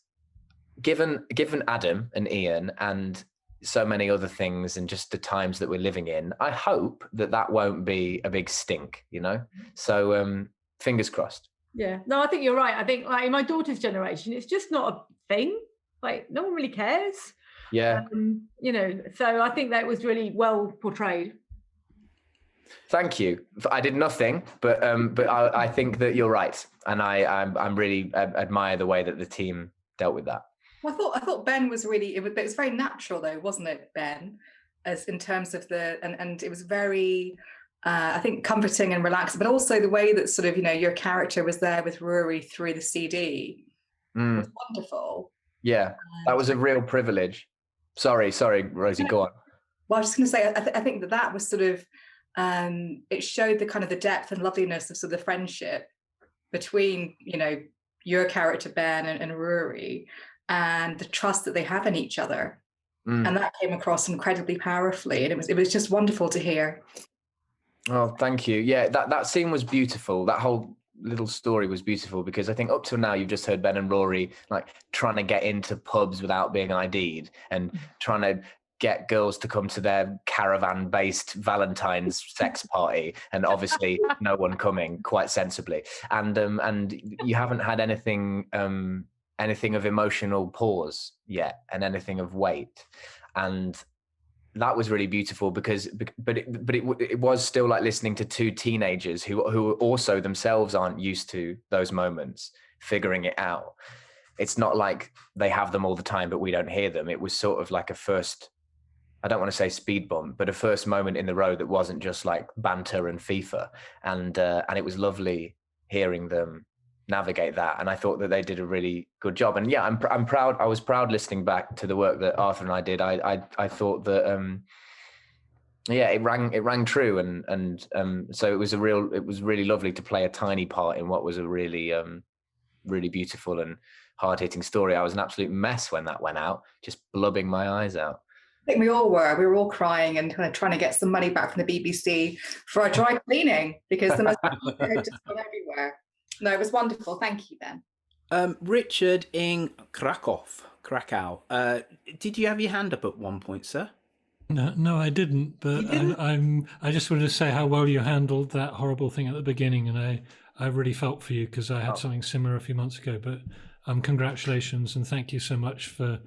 given Adam and Ian and so many other things and just the times that we're living in, I hope that won't be a big stink, you know? So fingers crossed. Yeah, no, I think you're right. I think like in my daughter's generation, it's just not a thing. Like no one really cares. Yeah. So I think that was really well portrayed. Thank you. I did nothing, but I think that you're right. And I'm really admire the way that the team dealt with that. Well, I thought Ben was really, it was very natural though, wasn't it, Ben? As in terms of and it was very, I think, comforting and relaxing, but also the way that sort of, your character was there with Rory through the CD was wonderful. Yeah, that was a real privilege. Sorry, Rosie, go on. Well, I was just going to say, I think that was sort of, it showed the kind of the depth and loveliness of sort of the friendship between, your character, Ben, and Rory, and the trust that they have in each other. And that came across incredibly powerfully. And it was just wonderful to hear. Oh, thank you. Yeah, that scene was beautiful. That whole little story was beautiful, because I think up till now you've just heard Ben and Rory like trying to get into pubs without being ID'd and trying to get girls to come to their caravan-based Valentine's sex party, and obviously no one coming, quite sensibly. And you haven't had anything of emotional pause yet, and anything of weight, and that was really beautiful because it was still like listening to two teenagers who also themselves aren't used to those moments, figuring it out. It's not like they have them all the time, but we don't hear them. It was sort of like a first, I don't want to say speed bump, but a first moment in the road that wasn't just like banter and FIFA. And it was lovely hearing them navigate that. And I thought that they did a really good job. And yeah, I'm proud. I was proud listening back to the work that Arthur and I did. I thought that, yeah, it rang true. And so it was really lovely to play a tiny part in what was a really, really beautiful and hard-hitting story. I was an absolute mess when that went out, just blubbing my eyes out. I think we all were. We were all crying and kind of trying to get some money back from the BBC for our dry cleaning because the most had just gone everywhere. No, it was wonderful. Thank you, Ben. Richard in Krakow. Did you have your hand up at one point, sir? No, I didn't. But I just wanted to say how well you handled that horrible thing at the beginning, and I really felt for you because I had something similar a few months ago. But congratulations and thank you so much for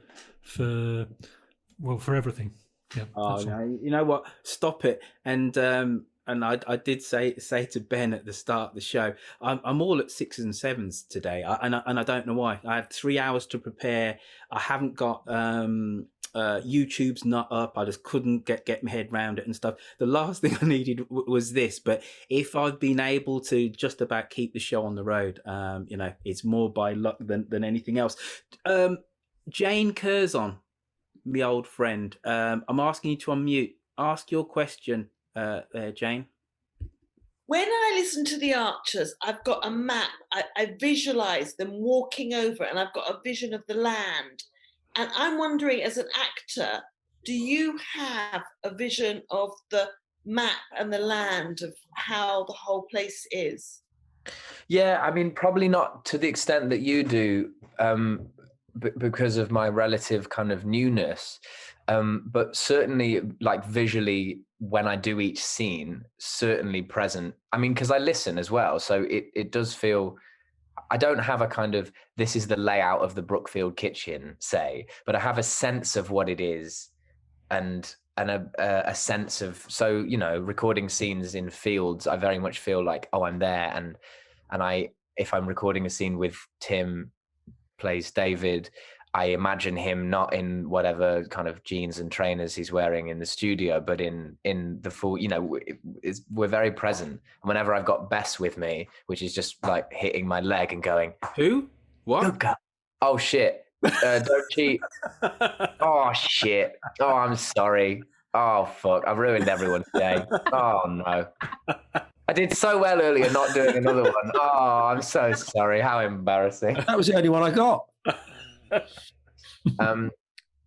everything. Yeah. Oh no, you know what? Stop it. And I did say to Ben at the start of the show, I'm all at 6s and 7s today, and I don't know why. I had 3 hours to prepare. I haven't got YouTube's not up. I just couldn't get my head around it and stuff. The last thing I needed was this. But if I've been able to just about keep the show on the road, it's more by luck than anything else. Jane Curzon, my old friend, I'm asking you to unmute. Ask your question. There, Jane. When I listen to the Archers, I've got a map. I visualize them walking over, and I've got a vision of the land. And I'm wondering, as an actor, do you have a vision of the map and the land of how the whole place is? Yeah, I mean, probably not to the extent that you do, because of my relative kind of newness. But certainly, like visually, when I do each scene, certainly present. I mean, because I listen as well, so it does feel. I don't have a kind of this is the layout of the Brookfield kitchen, say, but I have a sense of what it is, and a sense of, so recording scenes in fields, I very much feel like, oh, I'm there, and if I'm recording a scene with Tim, plays David, I imagine him not in whatever kind of jeans and trainers he's wearing in the studio, but in the full, we're very present. Whenever I've got Bess with me, which is just like hitting my leg and going, who? What? Good girl. Oh, shit. Don't cheat. Oh, shit. Oh, I'm sorry. Oh, fuck. I've ruined everyone's day. Oh, no. I did so well earlier not doing another one. Oh, I'm so sorry. How embarrassing. That was the only one I got.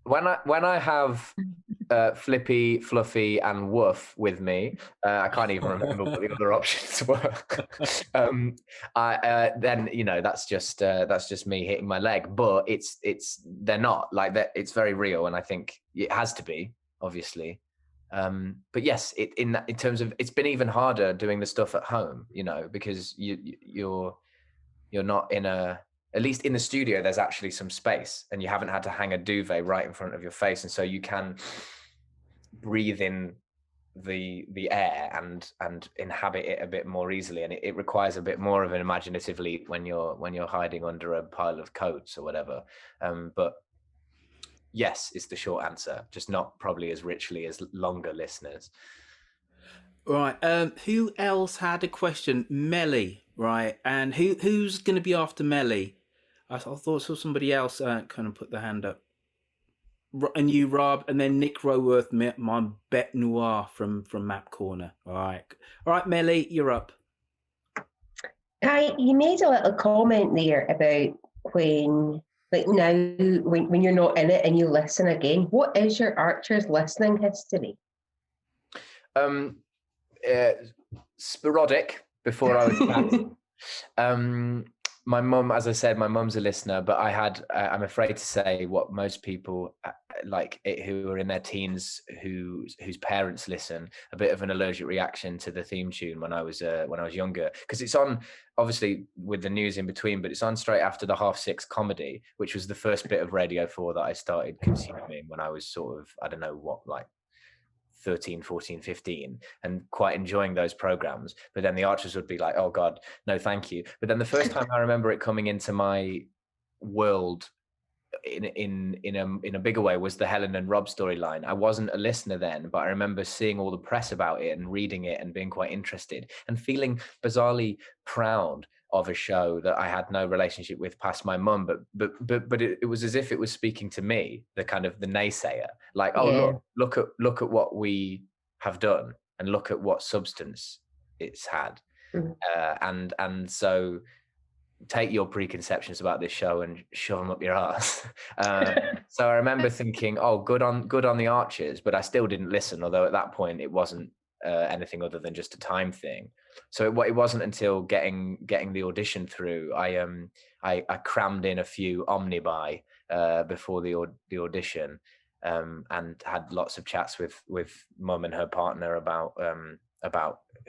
When I have Flippy, Fluffy, and Woof with me, I can't even remember what the other options were. Then that's just me hitting my leg. But they're not like that. It's very real, and I think it has to be, obviously. But yes, in terms of, it's been even harder doing the stuff at home, because you're not in a. At least in the studio, there's actually some space, and you haven't had to hang a duvet right in front of your face, and so you can breathe in the air and inhabit it a bit more easily. And it requires a bit more of an imaginative leap when you're hiding under a pile of coats or whatever. But yes, is the short answer. Just not probably as richly as longer listeners. Right. Who else had a question? Melly. Right. And who's going to be after Melly? I thought I saw somebody else kind of put their hand up. And you, Rob, and then Nick Roworth, my bête noire from Map Corner. All right, Melly, you're up. Hi, you made a little comment there about when you're not in it and you listen again. What is your Archer's listening history? Sporadic before I was cast. my mum, as I said, my mum's a listener, but I'm afraid to say what most people who are in their teens whose parents listen, a bit of an allergic reaction to the theme tune when I was younger, because it's on, obviously with the news in between, but it's on straight after the 6:30 comedy, which was the first bit of Radio 4 that I started consuming when I was sort of, I don't know what, like 13, 14, 15, and quite enjoying those programs. But then the Archers would be like, oh God, no, thank you. But then the first time I remember it coming into my world in a bigger way was the Helen and Rob storyline. I wasn't a listener then, but I remember seeing all the press about it and reading it and being quite interested and feeling bizarrely proud of a show that I had no relationship with past my mum, but it was as if it was speaking to me, the kind of the naysayer, like, oh, look at what we have done and look at what substance it's had. And so take your preconceptions about this show and shove them up your ass. So I remember thinking, oh, good on the Archers, but I still didn't listen, although at that point it wasn't anything other than just a time thing. So it wasn't until getting the audition through, I crammed in a few omnibi before the audition, and had lots of chats with mum and her partner about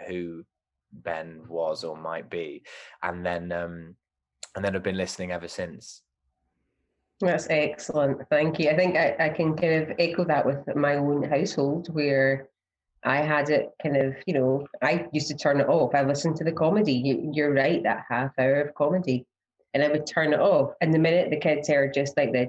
who Ben was or might be, and then I've been listening ever since. That's excellent. Thank you. I think I can kind of echo that with my own household, where I had it kind of, I used to turn it off. I listened to the comedy. You're right, that half hour of comedy. And I would turn it off. And the minute the kids heard just like the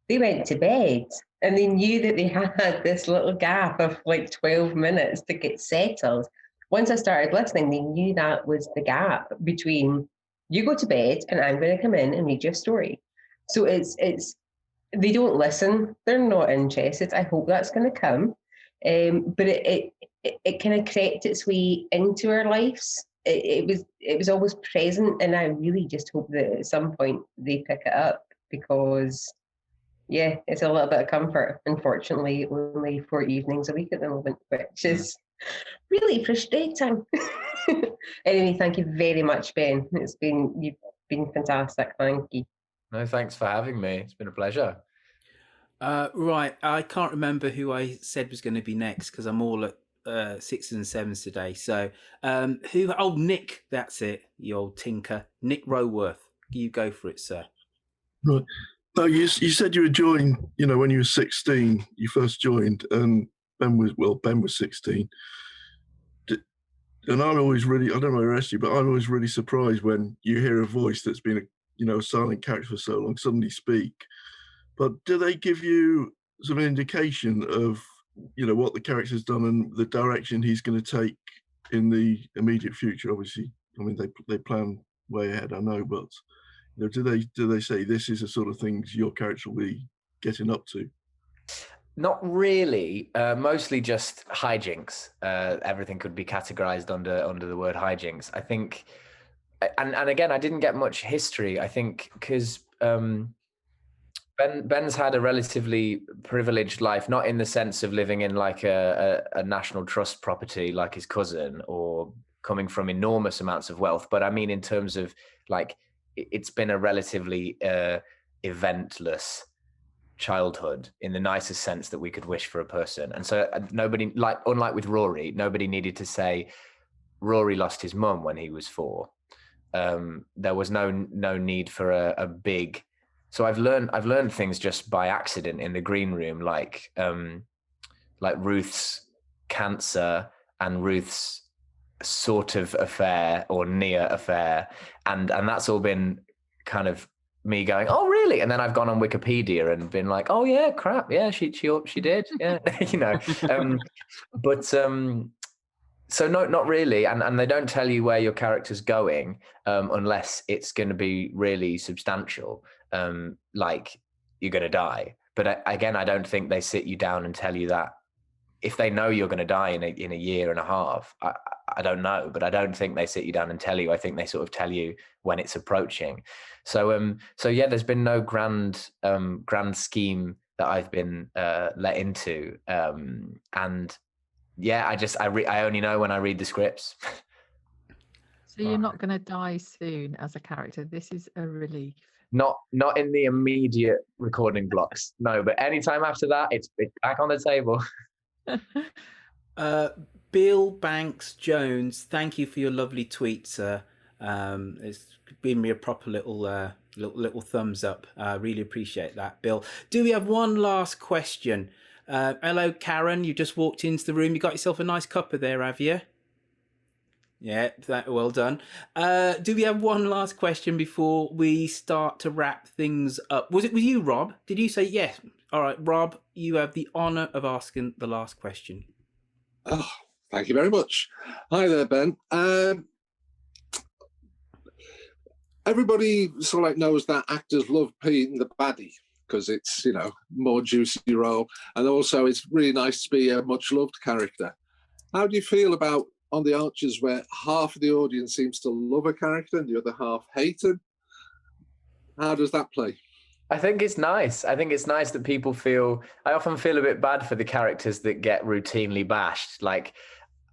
they went to bed. And they knew that they had this little gap of like 12 minutes to get settled. Once I started listening, they knew that was the gap between you go to bed and I'm going to come in and read your story. So it's they don't listen. They're not interested. I hope that's going to come. But it kind of crept its way into our lives. It was always present, and I really just hope that at some point they pick it up, because it's a little bit of comfort. Unfortunately, only 4 evenings a week at the moment, which is really frustrating. Anyway, thank you very much, Ben. You've been fantastic. Thank you. No, thanks for having me. It's been a pleasure. Right, I can't remember who I said was going to be next, because I'm all at 6s and 7s today. So, Nick, that's it, you old tinker. Nick Roworth, you go for it, sir. Right. No, you said you were joined, when you were 16, you first joined, and Ben was 16. And I'm always really, I don't know the rest of you, but I'm always really surprised when you hear a voice that's been a silent character for so long suddenly speak. But do they give you some indication of, what the character's done and the direction he's going to take in the immediate future? Obviously, I mean, they plan way ahead, I know, but do they say this is the sort of things your character will be getting up to? Not really. Mostly just hijinks. Everything could be categorized under the word hijinks. I think, and again, I didn't get much history. I think because Ben's had a relatively privileged life, not in the sense of living in like a national trust property like his cousin, or coming from enormous amounts of wealth, but I mean in terms of like, it's been a relatively eventless childhood in the nicest sense that we could wish for a person. And so nobody, unlike with Rory, nobody needed to say Rory lost his mum when he was 4. There was no need for a big. So I've learned things just by accident in the green room, like Ruth's cancer and Ruth's sort of affair or near affair, and that's all been kind of me going, oh really? And then I've gone on Wikipedia and been like, oh yeah, crap, yeah, she did, yeah, but so no, not really, and they don't tell you where your character's going unless it's going to be really substantial, like you're going to die. But again, I don't think they sit you down and tell you that. If they know you're going to die in a year and a half, I don't know, but I don't think they sit you down and tell you. I think they sort of tell you when it's approaching. So yeah, there's been no grand scheme that I've been let into, and yeah, I only know when I read the scripts. So you're not going to die soon as a character. This is a relief. Not in the immediate recording blocks. No, but anytime after that, it's back on the table. Bill Banks Jones, thank you for your lovely tweet, sir. It's been me a proper little thumbs up. I really appreciate that, Bill. Do we have one last question? Hello, Karen. You just walked into the room. You got yourself a nice cuppa there, have you? Yeah, well done. Do we have one last question before we start to wrap things up? Was it with you, Rob? Did you say yes? All right, Rob, you have the honour of asking the last question. Oh, thank you very much. Hi there, Ben. Everybody sort of like knows that actors love being the baddie because it's, you know, more juicy role. And also it's really nice to be a much loved character. How do you feel about on The Archers where half of the audience seems to love a character and the other half hate him? How does that play? I think it's nice. I think it's nice that people feel, I often feel a bit bad for the characters that get routinely bashed. Like,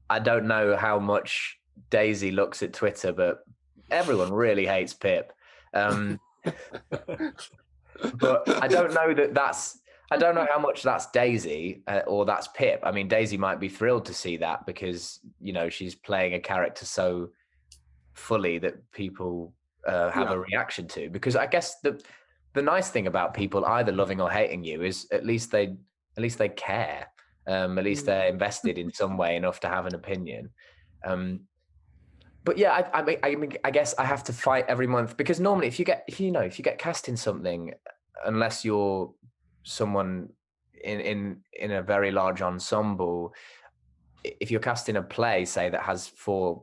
I don't know how much Daisy looks at Twitter, but everyone really hates Pip. But I don't know I don't know how much that's Daisy or that's Pip. I mean, Daisy might be thrilled to see that because, you know, she's playing a character so fully that people have a reaction to. Because I guess the nice thing about people either loving or hating you is at least they care. At least they're invested in some way enough to have an opinion. But yeah, I guess I have to fight every month because normally if you get cast in something, unless you're someone in a very large ensemble, if you're cast in a play, say that has 4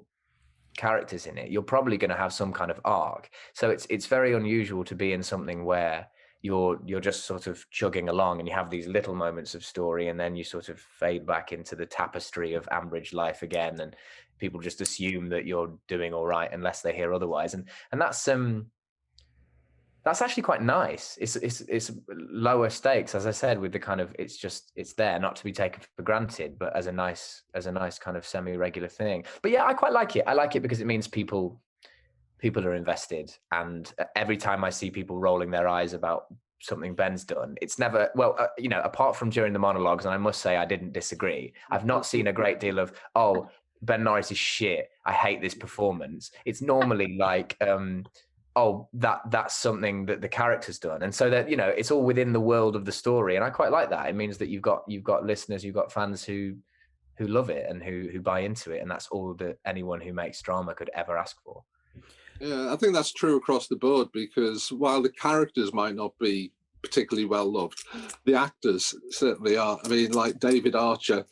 characters in it, you're probably going to have some kind of arc. So it's very unusual to be in something where you're just sort of chugging along and you have these little moments of story and then you sort of fade back into the tapestry of Ambridge life again, and people just assume that you're doing all right unless they hear otherwise, and that's actually quite nice. It's lower stakes, as I said, with the kind of it's there not to be taken for granted, but as a nice kind of semi-regular thing. But yeah, I quite like it. I like it because it means people are invested, and every time I see people rolling their eyes about something Ben's done, it's never apart from during the monologues, and I must say I didn't disagree. I've not seen a great deal of Ben Norris is shit, I hate this performance. It's normally like that's something that the character's done, and so that, you know, it's all within the world of the story, and I quite like that. It means that you've got listeners, you've got fans who love it and who buy into it, and that's all that anyone who makes drama could ever ask for. Yeah, I think that's true across the board, because while the characters might not be particularly well loved, the actors certainly are. I mean, like David Archer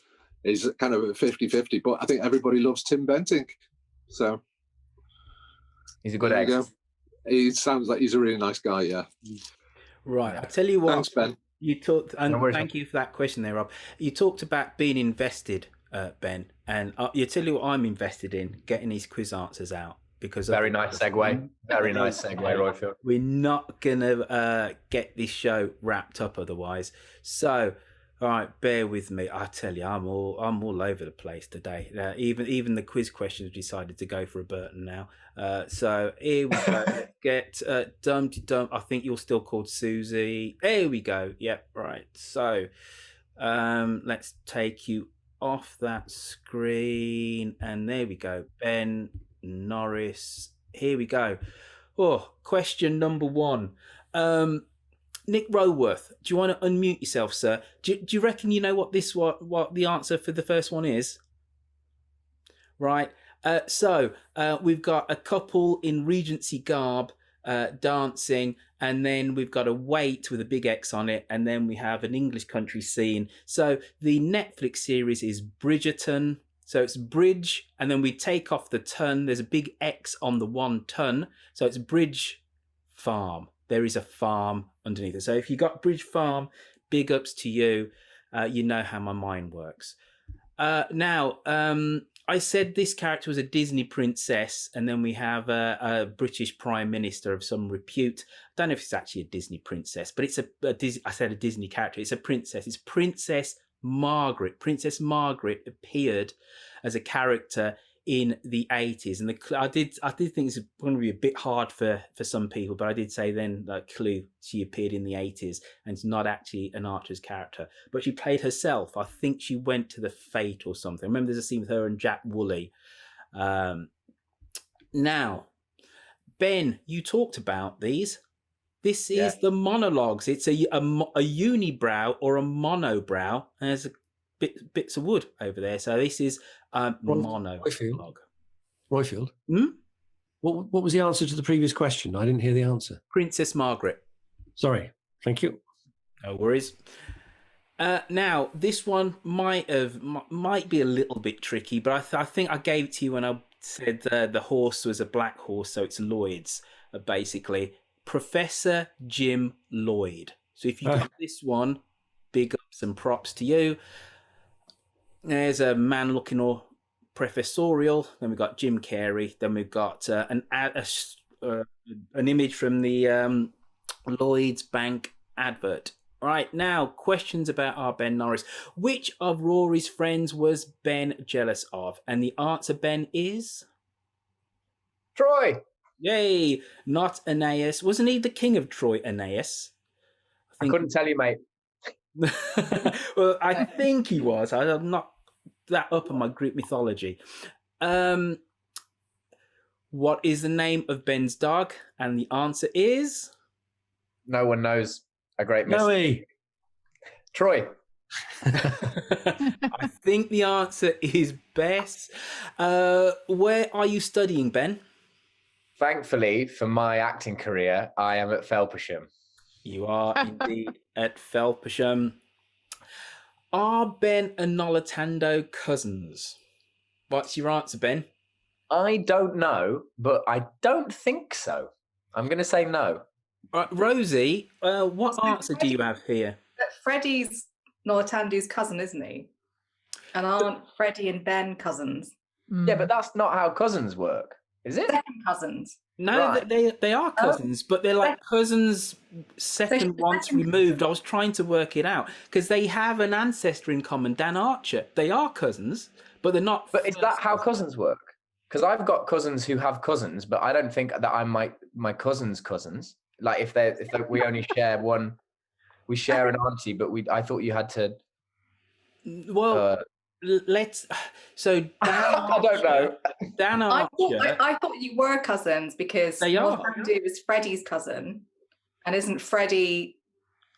is kind of a 50-50, but I think everybody loves Tim Bentinck. So he's a good egg. He sounds like he's a really nice guy, yeah. Right, I'll tell you what. Thanks, Ben. You talked, and thank you for that question there, Rob. You talked about being invested, Ben, and you tell you what I'm invested in, getting these quiz answers out. Because very nice segue. Very nice segue, Royfield. We're not gonna get this show wrapped up otherwise. So, all right, bear with me. I tell you, I'm all over the place today. Even the quiz questions decided to go for a Burton now. So here we go. Get Dum. I think you're still called Susie. Here we go. Yep, right. So, let's take you off that screen, and there we go. Ben Norris. Here we go. Question number 1. Nick Roworth, do you want to unmute yourself, sir? Do you reckon you know what the answer for the first one is? Right. So we've got a couple in Regency garb dancing, and then we've got a wait with a big X on it, and then we have an English country scene. So the Netflix series is Bridgerton. So it's bridge, and then we take off the ton. There's a big X on the 1 ton. So it's Bridge Farm. There is a farm underneath it. So if you got Bridge Farm, big ups to you. You know how my mind works. Now, I said this character was a Disney princess, and then we have a British Prime Minister of some repute. I don't know if it's actually a Disney princess, but it's I said a Disney character. It's a princess. It's Princess Margaret. Princess Margaret appeared as a character in the 80s, and I did think it's going to be a bit hard for some people, but I did say then that clue, she appeared in the 80s and it's not actually an Archer's character, but she played herself. I think she went to the Fate or something. I remember there's a scene with her and Jack Woolley. Now, Ben, you talked about these. This is the monologues. It's a unibrow or a monobrow, and there's bits of wood over there. So this is monologue. Royfield. Hmm? What was the answer to the previous question? I didn't hear the answer. Princess Margaret. Sorry. Thank you. No worries. Now, this one might be a little bit tricky, but I think I gave it to you when I said the horse was a black horse, so it's Lloyd's, basically. Professor Jim Lloyd. So if you get this one, big ups and props to you. There's a man looking all professorial. Then we've got Jim Carrey. Then we've got an image from the Lloyd's Bank advert. All right, now questions about our Ben Norris. Which of Rory's friends was Ben jealous of? And the answer, Ben, is Troy. Yay! Not Aeneas. Wasn't he the king of Troy, Aeneas? I couldn't tell you, mate. Well, I think he was. I'm not that up on my Greek mythology. What is the name of Ben's dog? And the answer is no one knows. A great mystery. Troy. I think the answer is Bess. Where are you studying, Ben? Thankfully, for my acting career, I am at Felpersham. You are indeed at Felpersham. Are Ben and Nolitando cousins? What's your answer, Ben? I don't know, but I don't think so. I'm going to say no. Right, Rosie, what answer do you have here? Freddie's Nolitando's cousin, isn't he? And aren't Freddie and Ben cousins? Yeah, but that's not how cousins work, is it? Second cousins. No, right. they are cousins, but they're like cousins second once removed. I was trying to work it out because they have an ancestor in common, Dan Archer. They are cousins, but they're not. But is that how cousins work? Because I've got cousins who have cousins, but I don't think that I'm my cousin's cousins. Like if we only share one, we share an auntie, but I thought you had to. Well, let's. So Dan I don't know. Dan Archer. I thought you were cousins because they are. Nolitando is Freddie's cousin, and isn't Freddie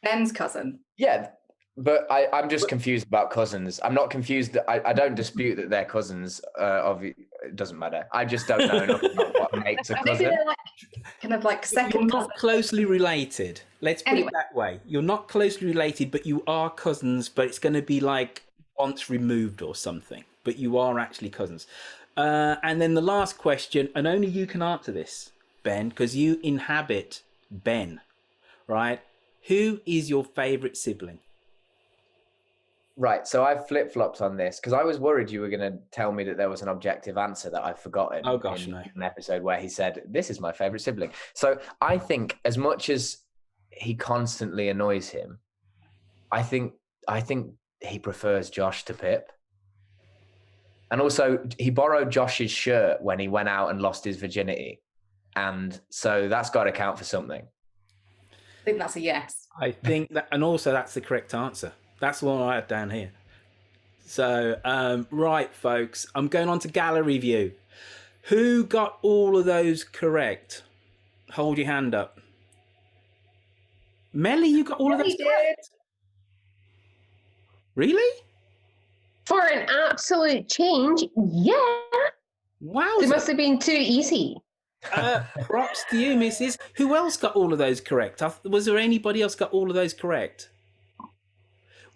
Ben's cousin? Yeah, but I'm just confused about cousins. I'm not confused. I don't dispute that they're cousins. It doesn't matter. I just don't know enough about what makes a cousin. They're kind of like second. You're not closely related. Let's put it that way. You're not closely related, but you are cousins. But it's going to be like once removed or something. But you are actually cousins. And then the last question, and only you can answer this, Ben, because you inhabit Ben, right? Who is your favourite sibling? Right, so I've flip-flopped on this because I was worried you were going to tell me that there was an objective answer that I've forgotten. Oh gosh, no. An episode where he said, this is my favourite sibling. So I think as much as he constantly annoys him, I think he prefers Josh to Pip. And also, he borrowed Josh's shirt when he went out and lost his virginity. And so that's got to count for something. I think that's a yes. I think that, and also that's the correct answer. That's the one I have down here. So, right, folks, I'm going on to gallery view. Who got all of those correct? Hold your hand up. Melly, you got all of those correct? Really? For an absolute change, yeah. Wow. They must have been too easy. Props to you, Mrs. Who else got all of those correct? Was there anybody else got all of those correct?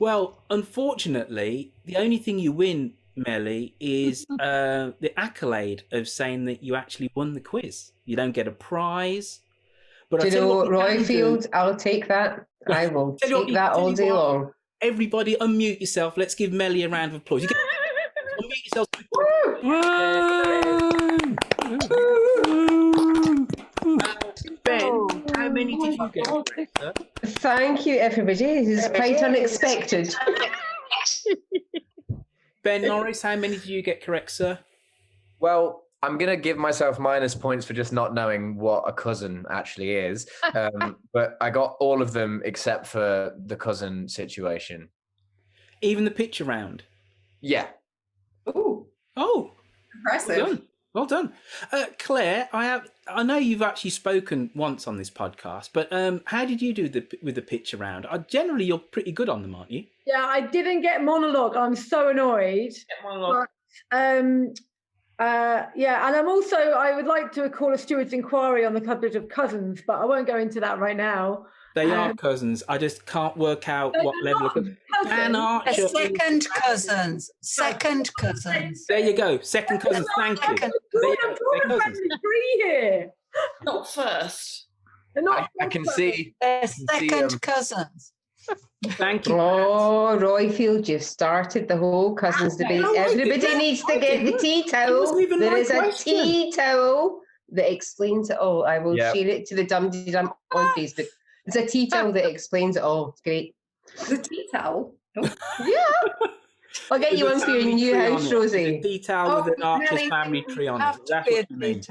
Well, unfortunately, the only thing you win, Melly, is the accolade of saying that you actually won the quiz. You don't get a prize. But Do you know what, Royfield? I'll take that. I will take that all day long. Everybody unmute yourself. Let's give Melly a round of applause. You get unmute yourself. Ben, how many did you get correct, sir? Thank you, everybody. This is quite unexpected. Ben Norris, how many did you get correct, sir? Well, I'm going to give myself minus points for just not knowing what a cousin actually is. But I got all of them except for the cousin situation. Even the picture round? Yeah. Ooh. Oh. Impressive. Well done. Well done. Claire, I know you've actually spoken once on this podcast, but how did you do with the picture round? Generally, you're pretty good on them, aren't you? Yeah, I didn't get monologue. I'm so annoyed. But, yeah, and I would like to call a steward's inquiry on the subject of cousins, but I won't go into that right now. They are cousins. I just can't work out what level of Dan Archer. Second cousins. Second cousins. There you go. Second cousins. Thank you. They're cousins. Here. Not first. I can see. They're second cousins. Thank you. Oh, Royfield, you've started the whole cousins debate. Everybody needs to get the tea towel. There is a tea towel that explains it all. I will share it to the Dum-Dee-Dum on Facebook. It's a tea towel that explains it all. It's great. The tea towel? Oh. Yeah. I'll get you one for your new house, Rosie. A tea towel with an Archer's family tree on it. That's what you mean.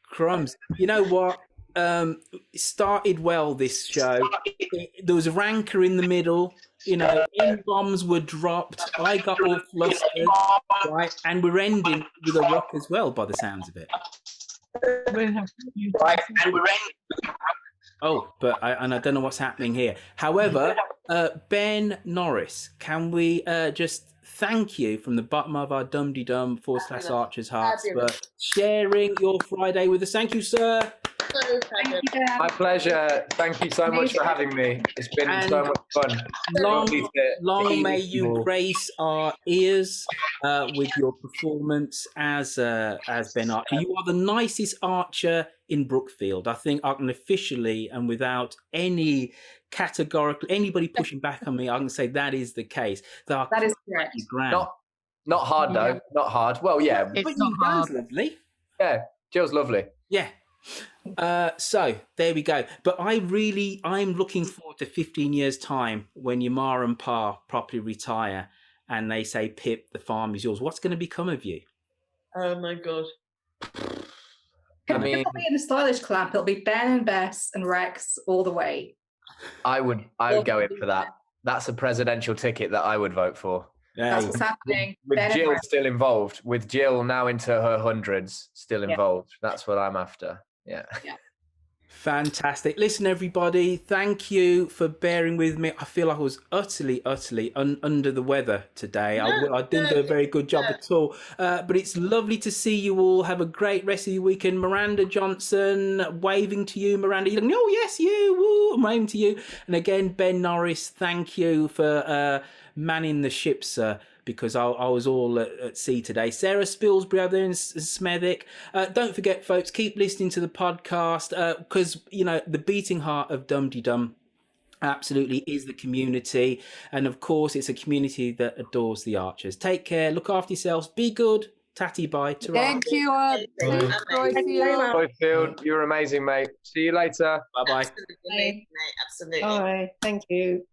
Crumbs. You know what? It started well, this show. There was a rancor in the middle. You know, bombs were dropped. I got all flustered. Right? And we're ending with a rock as well, by the sounds of it. Right, and we're ending. Oh, but I don't know what's happening here. However, Ben Norris, can we just thank you from the bottom of our Dum-Dee-Dum /Archers hearts for sharing your Friday with us. Thank you, sir. My pleasure. Thank you so much for having me. It's been so much fun. Long may you grace our ears with your performance as Ben Archer. You are the nicest archer in Brookfield. I think I can officially and without any categorical anybody pushing back on me, I can say that is the case. That is correct. Not hard though. Not hard. Well, yeah. But you guys lovely. Yeah, Jill's lovely. Yeah. So there we go. But I'm looking forward to 15 years time when your ma and pa properly retire and they say, Pip, the farm is yours. What's going to become of you? Oh my God. It'll be in a stylish clamp. It'll be Ben and Bess and Rex all the way. I would go in for that. That's a presidential ticket that I would vote for. That's what's happening. With Jill still involved. With Jill now into her hundreds, still involved. That's what I'm after. Yeah. Fantastic. Listen, everybody, thank you for bearing with me. I feel like I was utterly under the weather today. I didn't do a very good job at all. But it's lovely to see you all. Have a great rest of your weekend. Miranda Johnson, waving to you. Miranda, you're like, oh, yes, you. Woo, I'm waving to you. And again, Ben Norris, thank you for manning the ship, sir, because I was all at sea today. Sarah Spilsbury over there in Smethwick. Don't forget, folks, keep listening to the podcast because, you know, the beating heart of Dum-Dee-Dum absolutely is the community. And, of course, it's a community that adores the Archers. Take care. Look after yourselves. Be good. Tatty bye. Thank you. Royfield, you're amazing, mate. See you later. Bye-bye. Absolutely. Bye. Thank you.